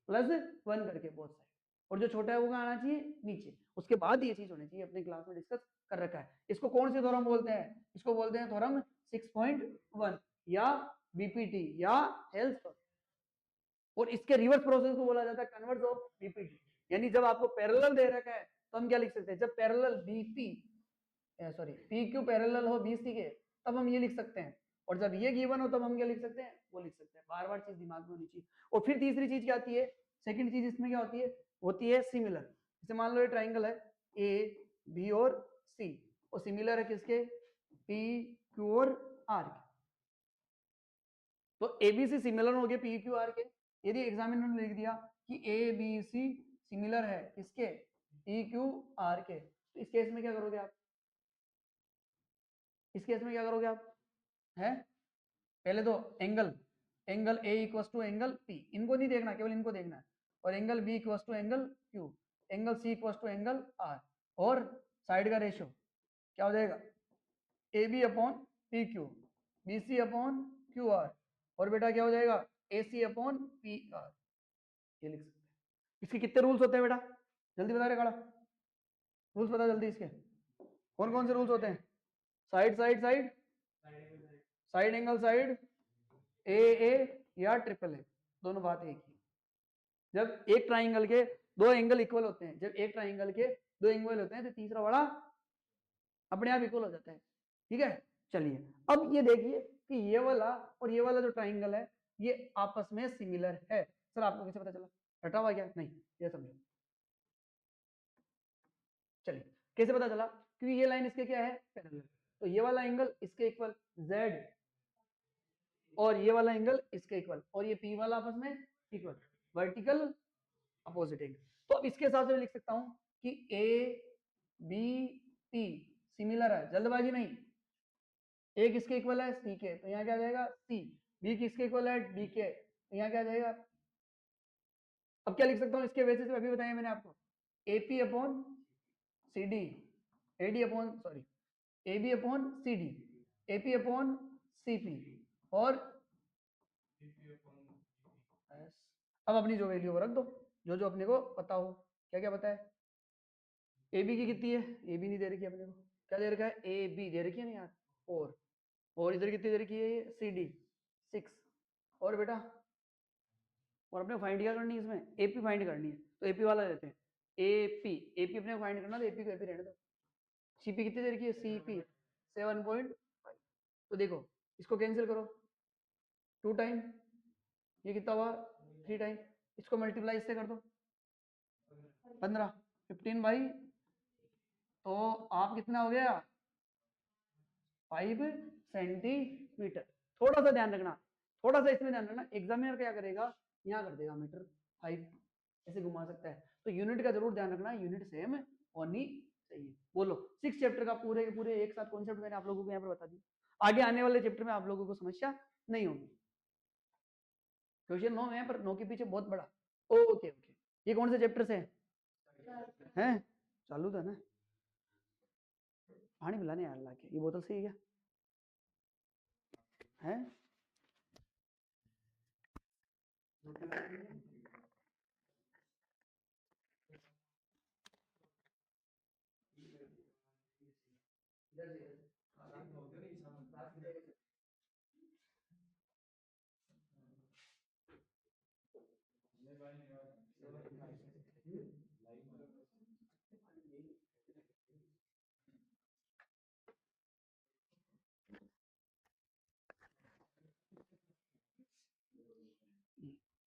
+1 करके बोथ साइड, और जो छोटा है वो कहाँ आना चाहिए नीचे। उसके बाद ये चीज होनी चाहिए, अपने क्लास में डिस्कस कर रखा है। इसको कौन से थ्योरम बोलते हैं, इसको बोलते हैं थ्योरम 6.1 या बीपीटी या हेल्थ, और इसके रिवर्स प्रोसेस को बोला जाता है कन्वर्स ऑफ बीपीटी। यानी जब आपको पैरेलल दे रखा है तो हम क्या लिख सकते हैं, जब parallel BP sorry P Q parallel हो बीसी के तब हम ये लिख सकते हैं, और जब ये गिवन हो तब हम क्या लिख सकते हैं वो लिख सकते हैं। बार बार चीज दिमाग में होनी चाहिए। और फिर तीसरी चीज क्या आती है, सेकंड चीज इसमें क्या होती है सिमिलर। जैसे मान लो ये ट्राइंगल है ए बी और सी, और सिमिलर है किसके पी क्यू और आर के, तो एबीसी सिमिलर हो गए पी क्यू आर के। यदि एग्जामिनर ने लिख दिया कि ए बी सी सिमिलर है किसके पी क्यू आर के, तो इस केस में क्या करोगे आप, इस केस में क्या करोगे आप है पहले तो angle a equal to angle p, इनको नहीं देखना केवल इनको देखना है, और angle b equal to angle q, angle c equal to angle r, और साइड का रेशियो क्या हो जाएगा a b upon p q, b c upon q r, और बेटा क्या हो जाएगा a c upon p r. ये लिख सकते हैं। इसके कितने रूल्स होते हैं बेटा जल्दी बता रहे काड़ा, रूल्स बता जल्दी इसके कौन कौन से रूल्स होते हैं। Side side side side angle side a या ट्रिपल ए, दोनों बात एक ही। जब एक ट्राइंगल के दो एंगल इक्वल होते हैं, जब एक ट्राइंगल के दो एंगल होते हैं तो तीसरा वाला अपने आप इक्वल हो जाता है, ठीक है। चलिए अब ये देखिए कि ये वाला और ये वाला जो ट्राइंगल है ये आपस में सिमिलर है। सर आपको कैसे पता चला, रटा हुआ क्या, नहीं ये समझो। चलिए कैसे पता चला, क्योंकि ये लाइन इसके क्या है पैरेलल, तो ये वाला एंगल इसके इक्वल z, और ये वाला एंगल इसके इक्वल, और ये p वाला आपस में इक्वल, वर्टिकल अपोजिट एंगल। तो अब इसके हिसाब से लिख सकता हूं कि ए बी टी सिमिलर है, जल्दबाजी नहीं, ए किसके इक्वल है सी के, तो यहाँ क्या आ जाएगा सी, बी किसके इक्वल है डी के, तो यहाँ क्या आ जाएगा। अब क्या लिख सकता हूँ इसके बेसिस पे, अभी बताया मैंने आपको AP upon c d, AD upon sorry a b upon c d, AP upon c p, और अब अपनी जो वैल्यू रख दो, जो जो अपने को पता हो। क्या क्या पता है, ए बी की कितनी है, ए बी नहीं दे रखी अपने को, क्या दे रखा है, ए बी दे रखी है ना यार, और इधर कितनी दे रखी है, ये सी डी 6। और बेटा और अपने फाइंड क्या करनी है इसमें, एपी फाइंड करनी है, तो एपी वाला लेते हैं, एपी एपी अपने फाइंड करना, तो एपी को एपी रहने दो। सीपी कितनी दे रखी है, सीपी 7.5। तो देखो इसको कैंसिल करो, 2 टाइम, ये कितना हुआ 3 टाइम, इसको मल्टीप्लाई इससे कर दो 15, 15 बाई, तो आप कितना हो गया 5 सेंटीमीटर। थोड़ा सा ध्यान रखना, थोड़ा सा इसमें ध्यान रखना, एग्जामिनर क्या करेगा, यहाँ कर देगा मीटर 5, ऐसे घुमा सकता है, तो यूनिट का जरूर ध्यान रखना, यूनिट सेम होनी चाहिए। बोलो 6 चैप्टर का पूरे के पूरे एक साथ कॉन्सेप्ट मैंने आप लोगों को यहाँ पर बता दिया, आगे आने वाले चैप्टर में आप लोगों को समस्या नहीं होगी। क्वेश्चन 9 है पर 9 के पीछे बहुत बड़ा। ओके ओके, ये कौन से चैप्टर से हैं, चालू था ना, पानी पिलाने यार ला के, ये बोतल सही है क्या है?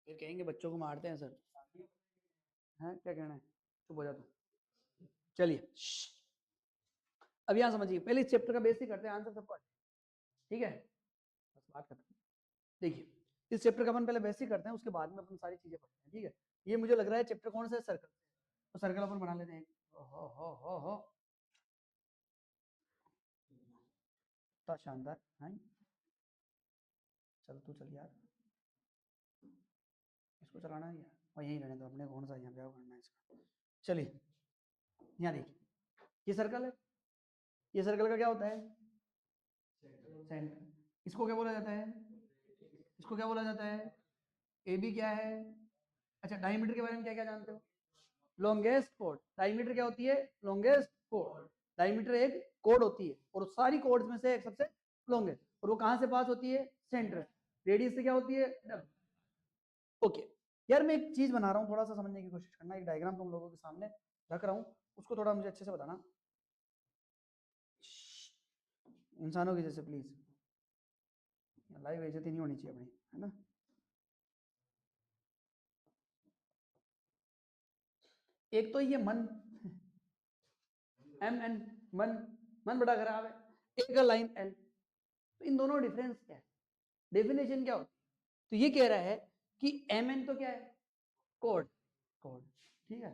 फिर कहेंगे बच्चों को मारते हैं सर, हैं क्या कहना है, चुप हो जा तू। चलिए अब यहाँ समझिए, पहले इस चैप्टर का बेसिक करते हैं, आंसर सबको ठीक है, बस बात खत्म। देखिए इस चैप्टर का अपन पहले बेसिक करते हैं, उसके बाद में अपन सारी चीजें पढ़ते हैं, ठीक है। ये मुझे लग रहा है चैप्टर कौन सा है, सर्कल, तो सर्कल अपन बना लेते हैं। हो तो शानदार है, चल तू चल यार, इसको चलाना है यार, और यही रहने दो अपने, कौन सा यहाँ पे करना है इसका। चलिए यहाँ देखिए, ये सर्कल है, ये सर्कल का क्या होता है, सेंटर, इसको क्या बोला जाता है, इसको क्या बोला जाता है, ए बी क्या है, अच्छा डायमीटर के बारे में क्या क्या जानते हो, लॉन्गेस्ट कोड, डायमीटर क्या होती है, लॉन्गेस्ट कोड, डायमीटर एक कोड होती है, और सारी कोड्स में से एक सबसे लॉन्गेस्ट, और वो कहां से पास होती है, सेंटर, रेडियस से क्या होती है, ओके। यार मैं एक चीज बना रहा हूँ, थोड़ा सा समझने की कोशिश करना, एक डायग्राम तुम लोगों के सामने रख रहा हूँ, उसको थोड़ा मुझे अच्छे से बताना, इंसानों की जैसे प्लीज, लाइव बेइज्जती नहीं होनी चाहिए अपनी, है ना। एक तो ये मन, एम एन, मन, मन बड़ा खराब है, एक लाइन एल, तो इन दोनों डिफरेंस क्या है, डेफिनेशन क्या होती है, तो ये कह रहा है कि एम एन तो क्या है, कोड, कोड, ठीक है,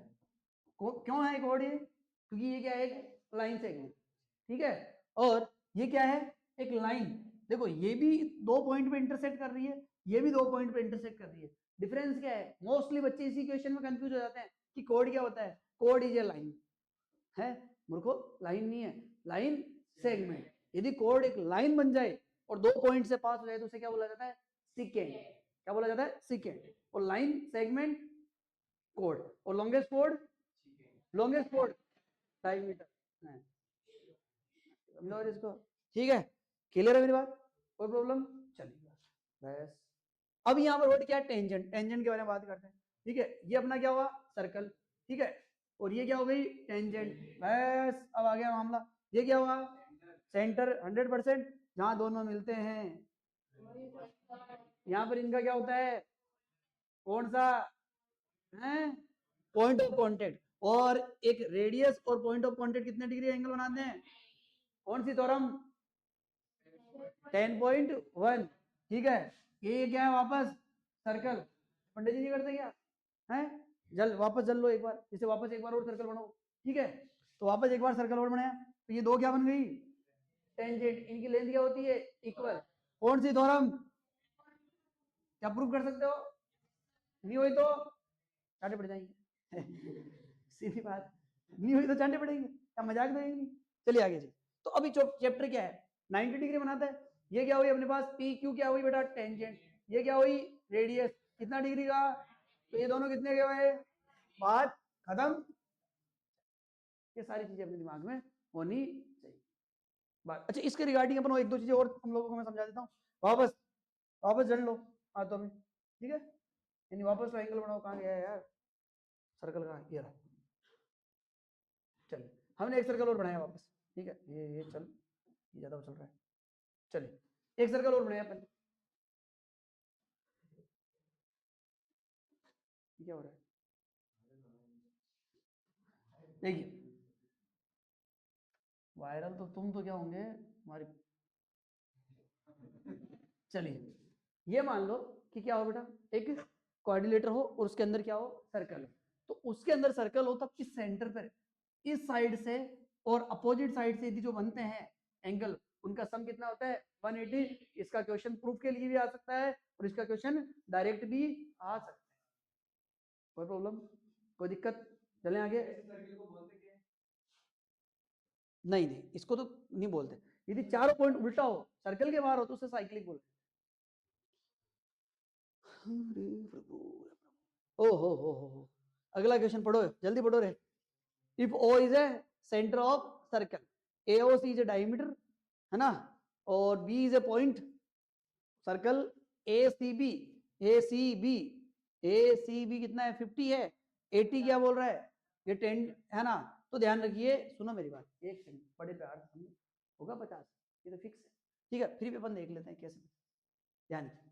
क्यों है कोड ये, क्योंकि ये क्या है, एक लाइन सेगमेंट, ठीक है, और ये क्या है, एक लाइन, देखो ये भी 2 पॉइंट पे इंटरसेक्ट कर रही है, ये भी 2 पॉइंट पे इंटरसेक्ट कर रही है, डिफरेंस क्या है, मोस्टली बच्चे इसी क्वेश्चन में कंफ्यूज हो जाते हैं कि कोड क्या होता है, कोड इज ए लाइन है, मूर्खो लाइन नहीं है, लाइन सेगमेंट, यदि कोड एक लाइन बन जाए और 2 पॉइंट से पास हो जाए तो उसे क्या बोला जाता है, सिकेंड, क्या बोला जाता है, सिकेंड, और लाइन सेगमेंट कोड, और longest code, longest code diameter, समझो इसको, ठीक है, क्लियर है मेरी बात, कोई प्रॉब्लम, चलिए बस। अब यहाँ पर वर्ड क्या है, टेंजेंट, टेंजेंट के बारे में बात करते हैं, ठीक है, ये अपना क्या हुआ, सर्कल, ठीक है, और ये क्या हो गई, टेंजेंट, बस अब आ गया मामला, ये क्या हुआ, सेंटर 100%, जहां दोनों मिलते हैं, यहाँ पर इनका क्या होता है, कौन सा है, पॉइंट ऑफ कांटेक्ट, और एक रेडियस और पॉइंट ऑफ कांटेक्ट कितने डिग्री एंगल बनाते हैं, कौन सी थ्योरम, 10.1, ठीक है, ये क्या है वापस सर्कल, पंडित जी नहीं करते क्या है, जल वापस जल लो एक बार, इसे वापस एक बार और सर्कल बनाओ, ठीक है, तो वापस एक बार सर्कल और बनाया, तो ये 2 क्या बन गई, टेंजेंट, इनकी लेंथ क्या होती है, इक्वल, कौन सी थ्योरम, क्या प्रूव कर सकते हो, नहीं हुई तो चाटे पड़ जाएंगे सीधी बात, नहीं हुई तो चाटे पड़ेंगे, क्या मजाक देंगे, चलिए आगे जी। तो अभी चैप्टर क्या है, 90 डिग्री बनाता है, ये क्या हुई अपने पास, पी क्यू क्या हुई बेटा, टेंजेंट, ये क्या हुई, रेडियस कितना डिग्री का, तो ये दोनों कितने के हुए, बात खत्म, ये सारी चीजें अपने दिमाग में होनी चाहिए। बात। अच्छा, इसके रिगार्डिंग अपन एक दो चीजें और हम लोगों को मैं समझा देता हूँ। वापस वापस जड़ लो हाथों में, ठीक है, यानी वापस ट्रायंगल बनाओ। कहाँ गया है यार सर्कल, कहाँ, ये रहा। चलिए हमने एक सर्कल और बनाया वापस, ठीक है, ये चल, ये ज्यादा चल रहा है। चलिए एक सर्कल और बनाया अपन। क्या हो रहा है, देखिए वायरल तो तुम तो क्या होंगे हमारी। चलिए ये मान लो कि क्या हो बेटा, एक कोऑर्डिनेटर हो और उसके अंदर क्या हो, सर्कल हो। तो उसके अंदर सर्कल हो तब इस सेंटर पर इस साइड से और अपोजिट साइड से यदि जो बनते हैं एंगल, उनका सम कितना होता है 180। इसका क्वेश्चन प्रूफ के लिए भी आ सकता है और इसका क्वेश्चन डायरेक्ट भी आ सकता है। कोई प्रॉब्लम, कोई दिक्कत, चलें आगे। नहीं नहीं, इसको तो नहीं बोलते। यदि चारों पॉइंट उल्टा हो, सर्कल के बाहर हो, तो उसे साइक्लिक बोलते हैं। ओ हो, अगला क्वेश्चन पढ़ो, जल्दी पढ़ो रे। If o is a centre of circle, AOC is a diameter, है ना, और B is a point circle, ACB, ACB, ACB कितना है 50 है, 80 क्या बोल रहा है, ये 10 है ना। तो ध्यान रखिए, सुनो मेरी बात, एक सेकंड, बड़े प्यार से होगा 50, ये तो फिक्स है, ठीक है। फिर भी अपन देख लेते हैं कैसे। ध्यान रखिए,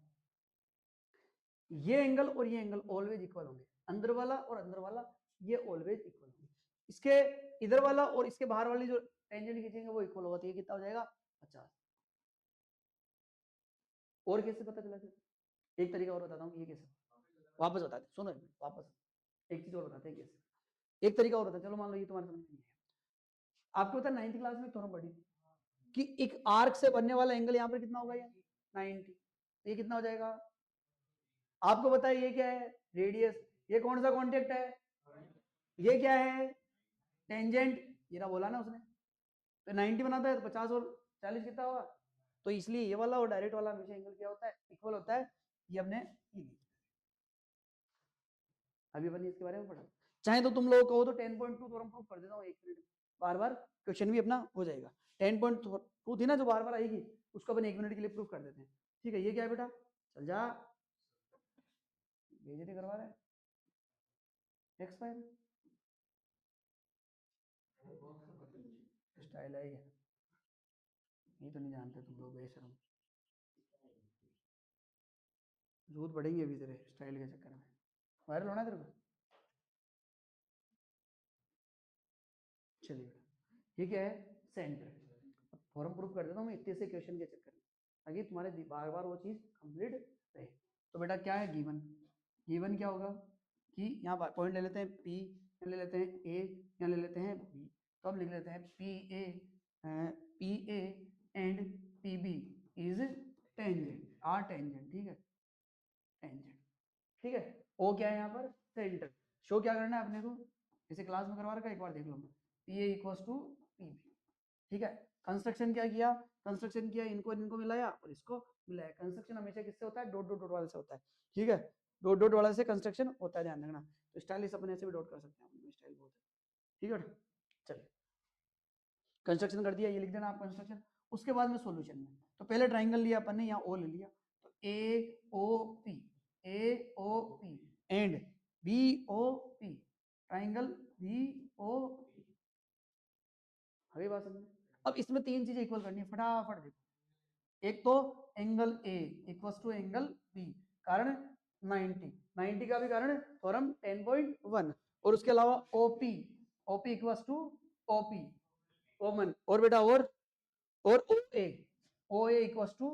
ये एंगल और ये एंगल ऑलवेज इक्वल होंगे, अंदर वाला और अंदर वाला ये ऑलवेज इक्वल होंगे। इसके इधर वाला और इसके बाहर वाली जो टेंजेंट खींचेंगे वो इक्वल होगा, तो ये कितना हो जाएगा 50। और कैसे पता चला फिर, एक तरीका और बताता हूँ, ये कैसे वापस बताते, सुनो वापस एक चीज और बताते हैं कैसे। एक तरीका और होता है, चलो मान लो ये तुम्हारे समझ नहीं है। आपको पता है 9th क्लास में थोड़ा पढ़ी कि एक आर्क से बनने वाला एंगल यहाँ पर कितना होगा, ये 90, ये कितना हो जाएगा। आपको पता है ये क्या है, रेडियस, ये कौन सा कॉन्टेक्ट है, ये क्या है टेंजेंट, ये ना बोला ना उसने। तो 90 बनाता है तो 50 और 40 कितना होगा। तो इसलिए ये वाला और डायरेक्ट वाला हमेशा एंगल क्या होता है, इक्वल होता है। ये हमने अभी अपन इसके बारे में पढ़ा। चाहे तो तुम लोग कहो तो 10.2 तो हम प्रूफ कर देता हूँ 1 मिनट, बार बार क्वेश्चन भी अपना हो जाएगा। 10.2 थी ना जो बार बार आएगी, उसको अपन 1 मिनट के लिए प्रूफ कर देते हैं, ठीक है। ये क्या है बेटा, चल जा, बेइज्जती करवा रहा है एक्सपायर, स्टाइल है ये तो नहीं जानते तुम लोग, बेशरम, झूठ पड़ेंगे अभी तेरे स्टाइल के चक्कर में, वायरल होना तेरे को। चलिए बेटा, ये क्या है सेंटर, फॉर्म प्रूफ कर देता हूँ मैं इतने से क्वेश्चन के चक्कर में, ताकि तुम्हारे बार बार वो चीज कंप्लीट रहे। तो बेटा क्या है गिवन, गिवन क्या होगा कि यहाँ पॉइंट ले लेते हैं P, यहाँ ले लेते हैं A, यहाँ ले लेते हैं B। तो हम लिख लेते हैं PA and PB is tangent, are tangent, ठीक है, टेंजेंट, ठीक है। ओ क्या है यहाँ पर सेंटर, शो क्या करना है अपने को, इसे क्लास में करवा रखा है, एक बार देख लो, PA इक्वल्स टू PB, ठीक है। कंस्ट्रक्शन क्या किया, कंस्ट्रक्शन किया, इनको इनको मिलाया और इसको मिलाया। कंस्ट्रक्शन हमेशा किससे होता है, डॉट डॉट डॉट वाले से होता है, ठीक है, डॉट डॉट वाले से कंस्ट्रक्शन होता है, ध्यान रखना। तो स्टाइलिश अपन ऐसे भी डॉट कर सकते हैं, स्टाइल बहुत है, ठीक है। चलिए कंस्ट्रक्शन कर दिया, ये लिख देना आप कंस्ट्रक्शन। उसके बाद में सॉल्यूशन में, तो पहले ट्राइंगल लिया अपन ने, यहाँ ओ ले लिया, तो AOP, AOP and BOP, triangle BOP, अभी बात समझे। अब इसमें तीन चीजें इक्वल करनी है, फटाफट देखो। एक तो angle A equals to angle B, कारण 90, 90 का भी कारण थ्योरम 10.1, और उसके अलावा OP, OP equals to OP common, और बेटा और OA इक्वल्स टू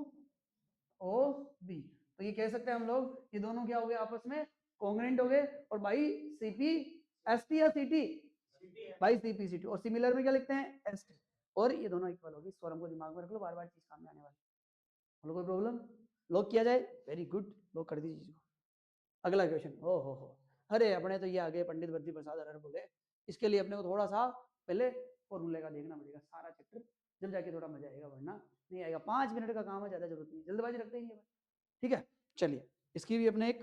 OB। तो ये कह सकते हैं हम लोग, ये दोनों क्या हो गए आपस में कॉन्ग्रेंट हो गए, और बाई CP ST या CT, बाई CP CT, और सिमिलर में क्या लिखते हैं ST, और ये दोनों इक्वल होगी। स्वरम को दिमाग में रख लो, बार बार चीज काम में आने वाली। बोलो कोई प्रॉब्लम, लॉक किया जाए, वेरी गुड, लॉक कर दीजिए चीज को। अगला क्वेश्चन, हो अरे अपने तो ये आगे पंडित बद्री प्रसाद अरर बोले, इसके लिए अपने को थोड़ा सा पहले फॉर्मूले का देखना पड़ेगा सारा चैप्टर, जब जाके थोड़ा मजा आएगा, वरना नहीं आएगा। 5 मिनट का काम है, ज्यादा जरूरत नहीं, जल्दबाजी रखते ही नहीं, ठीक है। चलिए इसकी भी अपने एक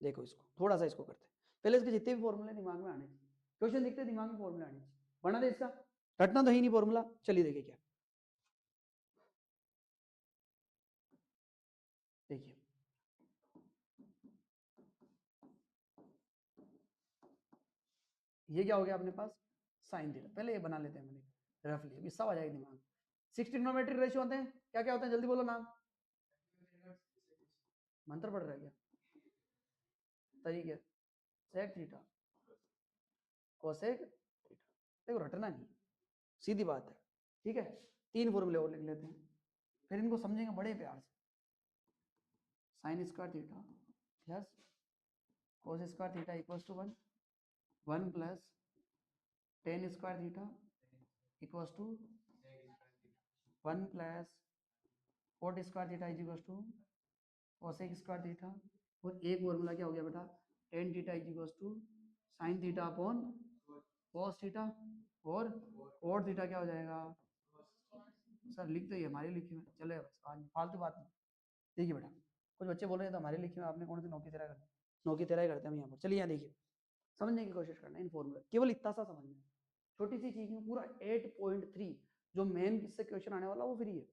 देखो, इसको थोड़ा सा इसको करते हैं, पहले इसके जितने भी फॉर्मूले दिमाग में आने चाहिए, क्वेश्चन दिखते दिमाग में फॉर्मूला आने चाहिए, बना दे इसका। रटना तो ही नहीं फॉर्मूला। चलिए देखिए क्या, देखिए ये क्या हो गया अपने पास, साइन थीटा। पहले ये बना लेते हैं मैंने रफली, अभी सब आ जाएगा दिमाग में। 6 ट्रिग्नोमेट्रिक रेशियो होते हैं, क्या क्या होते हैं, जल्दी बोलो नाम। मंत्र पढ़ रहा है क्या? तरीके, सेक थीटा, कोसेक थीटा। देखो रटना नहीं, सीधी बात है, ठीक है। 3 फॉर्मूले और लिख लेते हैं, फिर इनको समझेंगे बड़े प्यार से। Sine square theta plus cos square theta equals to 1, 1 plus tan square theta equals to 1 plus cot square theta is equals to cosec square theta. और एक फॉर्मूला क्या हो गया बेटा, tan theta is equals to sine theta upon cos theta, और cot theta क्या हो जाएगा, सर लिख तो ये हमारे लिखे में चले बस, आज फालतू बात नहीं। देखिए बेटा, कुछ बच्चे बोल रहे हैं तो हमारे लिखे में, आपने कौन सी नौ की तरह करना, नौ की तरह ही करते हैं हम यहाँ पर। चलिए यहाँ देखिए, समझने की कोशिश करना इन फॉर्मूला, केवल इतना सा समझना है, छोटी सी चीज में पूरा 8.3 जो मेन से क्वेश्चन आने वाला वो फ्री है।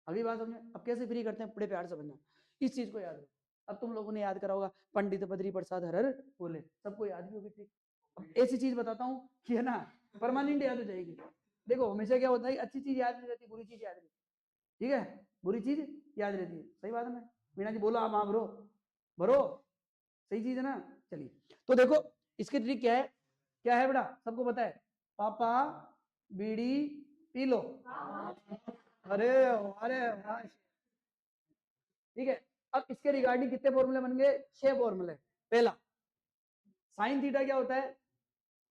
अगली बात समझे, अब कैसे फ्री करते हैं बड़े प्यार से समझना, इस चीज को याद रखो। अब तुम लोगों ने याद करा होगा पंडित बद्री प्रसाद हरर बोले, सबको याद भी होगी ठीक। अब ऐसी चीज बताता हूँ कि है ना परमानेंट याद हो जाएगी। देखो हमेशा क्या होता है, अच्छी चीज याद नहीं रहती, बुरी चीज याद रहती, ठीक है, बुरी चीज याद रहती है, सही बात है ना मीना जी, बोलो आप हाँ ब्रो, ब्रो सही चीज है ना। चलिए तो देखो इसकी ट्रिक क्या है, क्या है बेटा, सबको पता है, पापा बीड़ी पी लो। अरे अरे ठीक है। अब इसके रिगार्डिंग कितने फॉर्मूले बन गए, 6 फॉर्मूले। पहला साइन थीटा क्या होता है,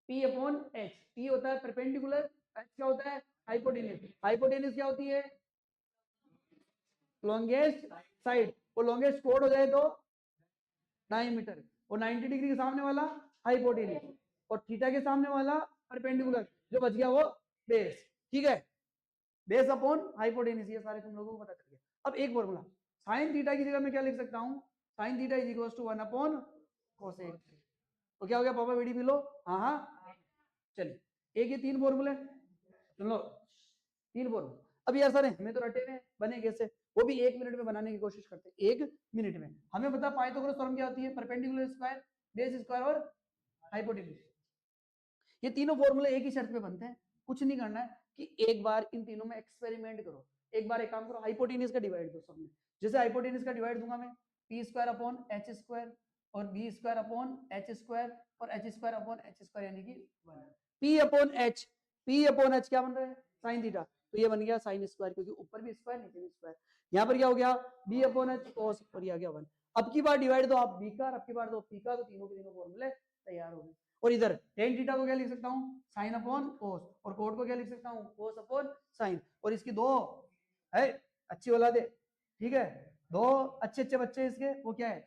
पी अपॉन एच, पी होता है परपेंडिकुलर, एच क्या होता है हाइपोटेन्यूज, हाइपोटेन्यूज क्या होती है लॉन्गेस्ट साइड, वो लॉन्गेस्ट कोड हो जाए तो डायमीटर, और 90 डिग्री के सामने वाला हाइपोटेन्यूज, और थीटा के सामने वाला परपेंडिकुलर, जो बच गया वो बेस, ठीक है, बेस अपॉन हाइपोटेन्यूज, ये सारे तुम लोगों को पता चल गया। अब एक फॉर्मूला, साइन थीटा की जगह मैं क्या लिख सकता हूँ, sine theta is equal to 1 upon cosec, तो क्या हो गया पापा बीड़ी पी लो, हाँ हाँ। चलिए एक ये 3 फॉर्मूले सुन लो, 3 फॉर्मूले। अब यार सर हमें तो रटे हुए बने कैसे, वो भी 1 मिनट में बनाने की कोशिश करते हैं, 1 मिनट में। हमें पता पाइथागोरस थ्योरम क्या होती है, परपेंडिकुलर स्क्वायर, बेस स्क्वायर और हाइपोटेन्यूज। ये तीनों फॉर्मूले एक ही शर्त पे बनते हैं, कुछ नहीं करना है कि एक बार इन तीनों में एक्सपेरिमेंट करो। एक बार एक काम करो, हाइपोटेन्यूज का डिवाइड दो सब में, जैसे हाइपोटेन्यूज का डिवाइड दूंगा मैं p square upon h square, और b square upon h square, और h square upon h square, यानी कि 1 p upon h, p upon h क्या बन रहा है साइन थीटा, तो ये बन गया साइन स्क्वायर, क्योंकि ऊपर भी स्क्वायर नीचे भी स्क्वायर। यहाँ पर क्या हो गया बी अपॉन एच कोस, और ये आ गया 1। अब की बार डिवाइड दो आप बी का, अब की बार दो पी का, तो तीनों के तीनों फॉर्मूले तैयार हो गए। और इधर टेन थीटा को क्या लिख सकता हूँ साइन अपॉन कोस, और कोट को क्या लिख सकता हूँ कोस अपॉन साइन, और इसकी दो है अच्छी औलादे, ठीक है, दो अच्छे अच्छे बच्चे इसके, वो क्या है,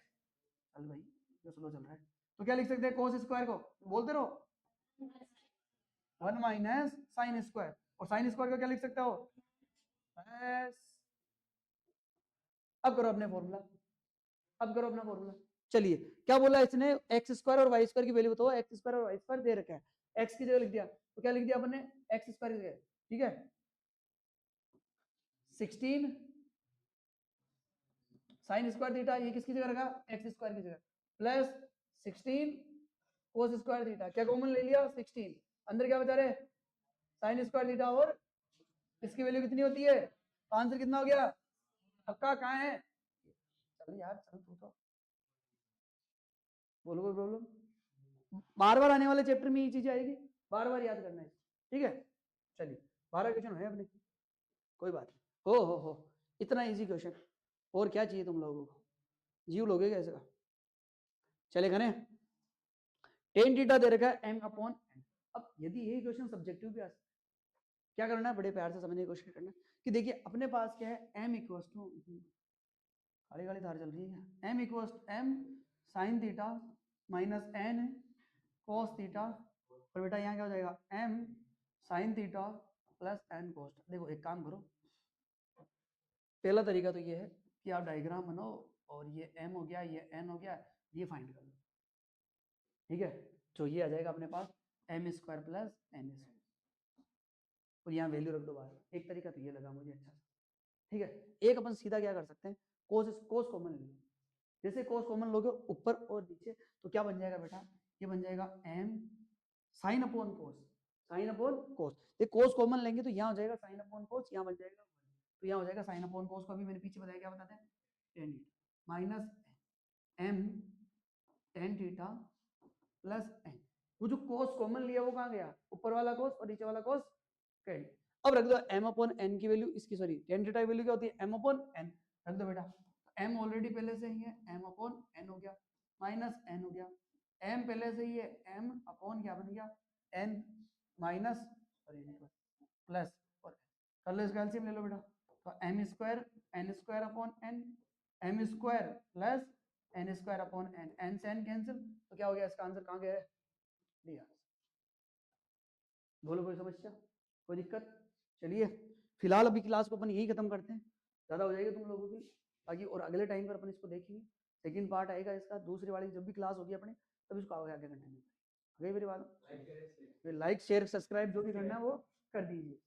चल भाई जो स्लो चल रहा है, तो क्या लिख सकते हैं कोस स्क्वायर को बोलते रहो 1 माइनस साइन स्क्वायर, और साइन स्क्वायर को क्या लिख सकते हो एस। अब करो अपने फॉर्मूला, अब करो अपना फॉर्मूला। चलिए क्या बोला इसने, एक्स स्क्वायर और वाई स्क्वायर की वैल्यू बताओ, एक्स स्क्वायर और वाई स्क्वायर दे रखा है, एक्स की जगह लिख दिया, तो क्या लिख दिया अपन ने एक्स स्क्वायर की जगह, ठीक है 16 साइन स्क्वायर थीटा, ये किसकी जगह रखा एक्स स्क्वायर की जगह, प्लस 16 कोस स्क्वायर थीटा, क्या कॉमन ले लिया 16, अंदर क्या बचा रहे साइन स्क्वायर थीटा, और इसकी वैल्यू कितनी होती है, आंसर कितना हो गया, पक्का कहाँ है, चल यार चल तू तो बोलो कोई प्रॉब्लम, बार बार आने वाले चैप्टर में ये चीजें आएगी, बार बार याद करना है, ठीक है। चलिए 12 क्वेश्चन है अपने, कोई बात नहीं, हो इतना इजी क्वेश्चन, और क्या चाहिए तुम लोगों को, जीव लोगे कैसे का, चलेगा ना। टेन थीटा दे रखा है m अपॉन n, अब यदि यही क्वेश्चन सब्जेक्टिव भी आ सकता, क्या करना है बड़े प्यार से समझने की कोशिश करना कि देखिए अपने पास क्या है m equals to, Kali Kali धार चल रही है, m equals m sine theta minus n कोस थीटा, और बेटा यहाँ क्या हो जाएगा m sine theta plus n कोस। देखो एक काम करो, पहला तरीका तो ये है कि आप डायग्राम बनाओ, और ये m हो गया ये n हो गया, ये फाइंड कर लो, ठीक है, तो ये आ जाएगा अपने पास m square plus n square, और यहाँ वैल्यू रख दो बाहर। एक तरीका तो ये लगा मुझे अच्छा सा, ठीक है। एक अपन सीधा क्या कर सकते हैं, कोस कॉमन ले लो। जैसे कोस कॉमन लोगे ऊपर और नीचे तो क्या बन जाएगा बेटा, ये बन जाएगा m साइन अपॉन कोस, साइन अपॉन कोस। ये कोस कॉमन लेंगे तो यहाँ हो जाएगा साइन अपॉन कोस, यहाँ बन जाएगा तो यहाँ हो जाएगा साइन अपॉन कोस को अभी मैंने पीछे बताया क्या बताते हैं tan theta minus m tan theta plus n। वो जो कोस कॉमन लिया वो कहाँ गया, ऊपर वाला कोस और नीचे वाला कोस कैंसिल। अब रख दो m अपॉन n की वैल्यू, इसकी सॉरी टेन थीटा की वैल्यू क्या होती है m अपॉन n, रख दो बेटा। m ऑलरेडी पहले से ही है m अपॉन n हो गया माइनस n हो गया, m पहले से ही है m अपॉन क्या बन गया n माइनस सॉरी प्लस और कर लो इसका एलसीएम ले लो बेटा। तो m square n square upon n, m square plus n square upon n, n से n कैंसिल तो क्या हो गया, इसका आंसर कहाँ गया है डी आंसर। बोलो कोई समस्या, कोई दिक्कत। चलिए फिलहाल अभी क्लास को अपन यही खत्म करते हैं, ज़्यादा हो जाएगी तुम लोगों की, बाकी और अगले टाइम पर अपन इसको देखेंगे। सेकंड पार्ट आएगा इसका, दूसरी वाली जब भी क्लास होगी अपने तब इसको आगे आगे कंटिन्यू करेंगे। मेरी बात, लाइक शेयर सब्सक्राइब जो भी करना है वो कर दीजिए।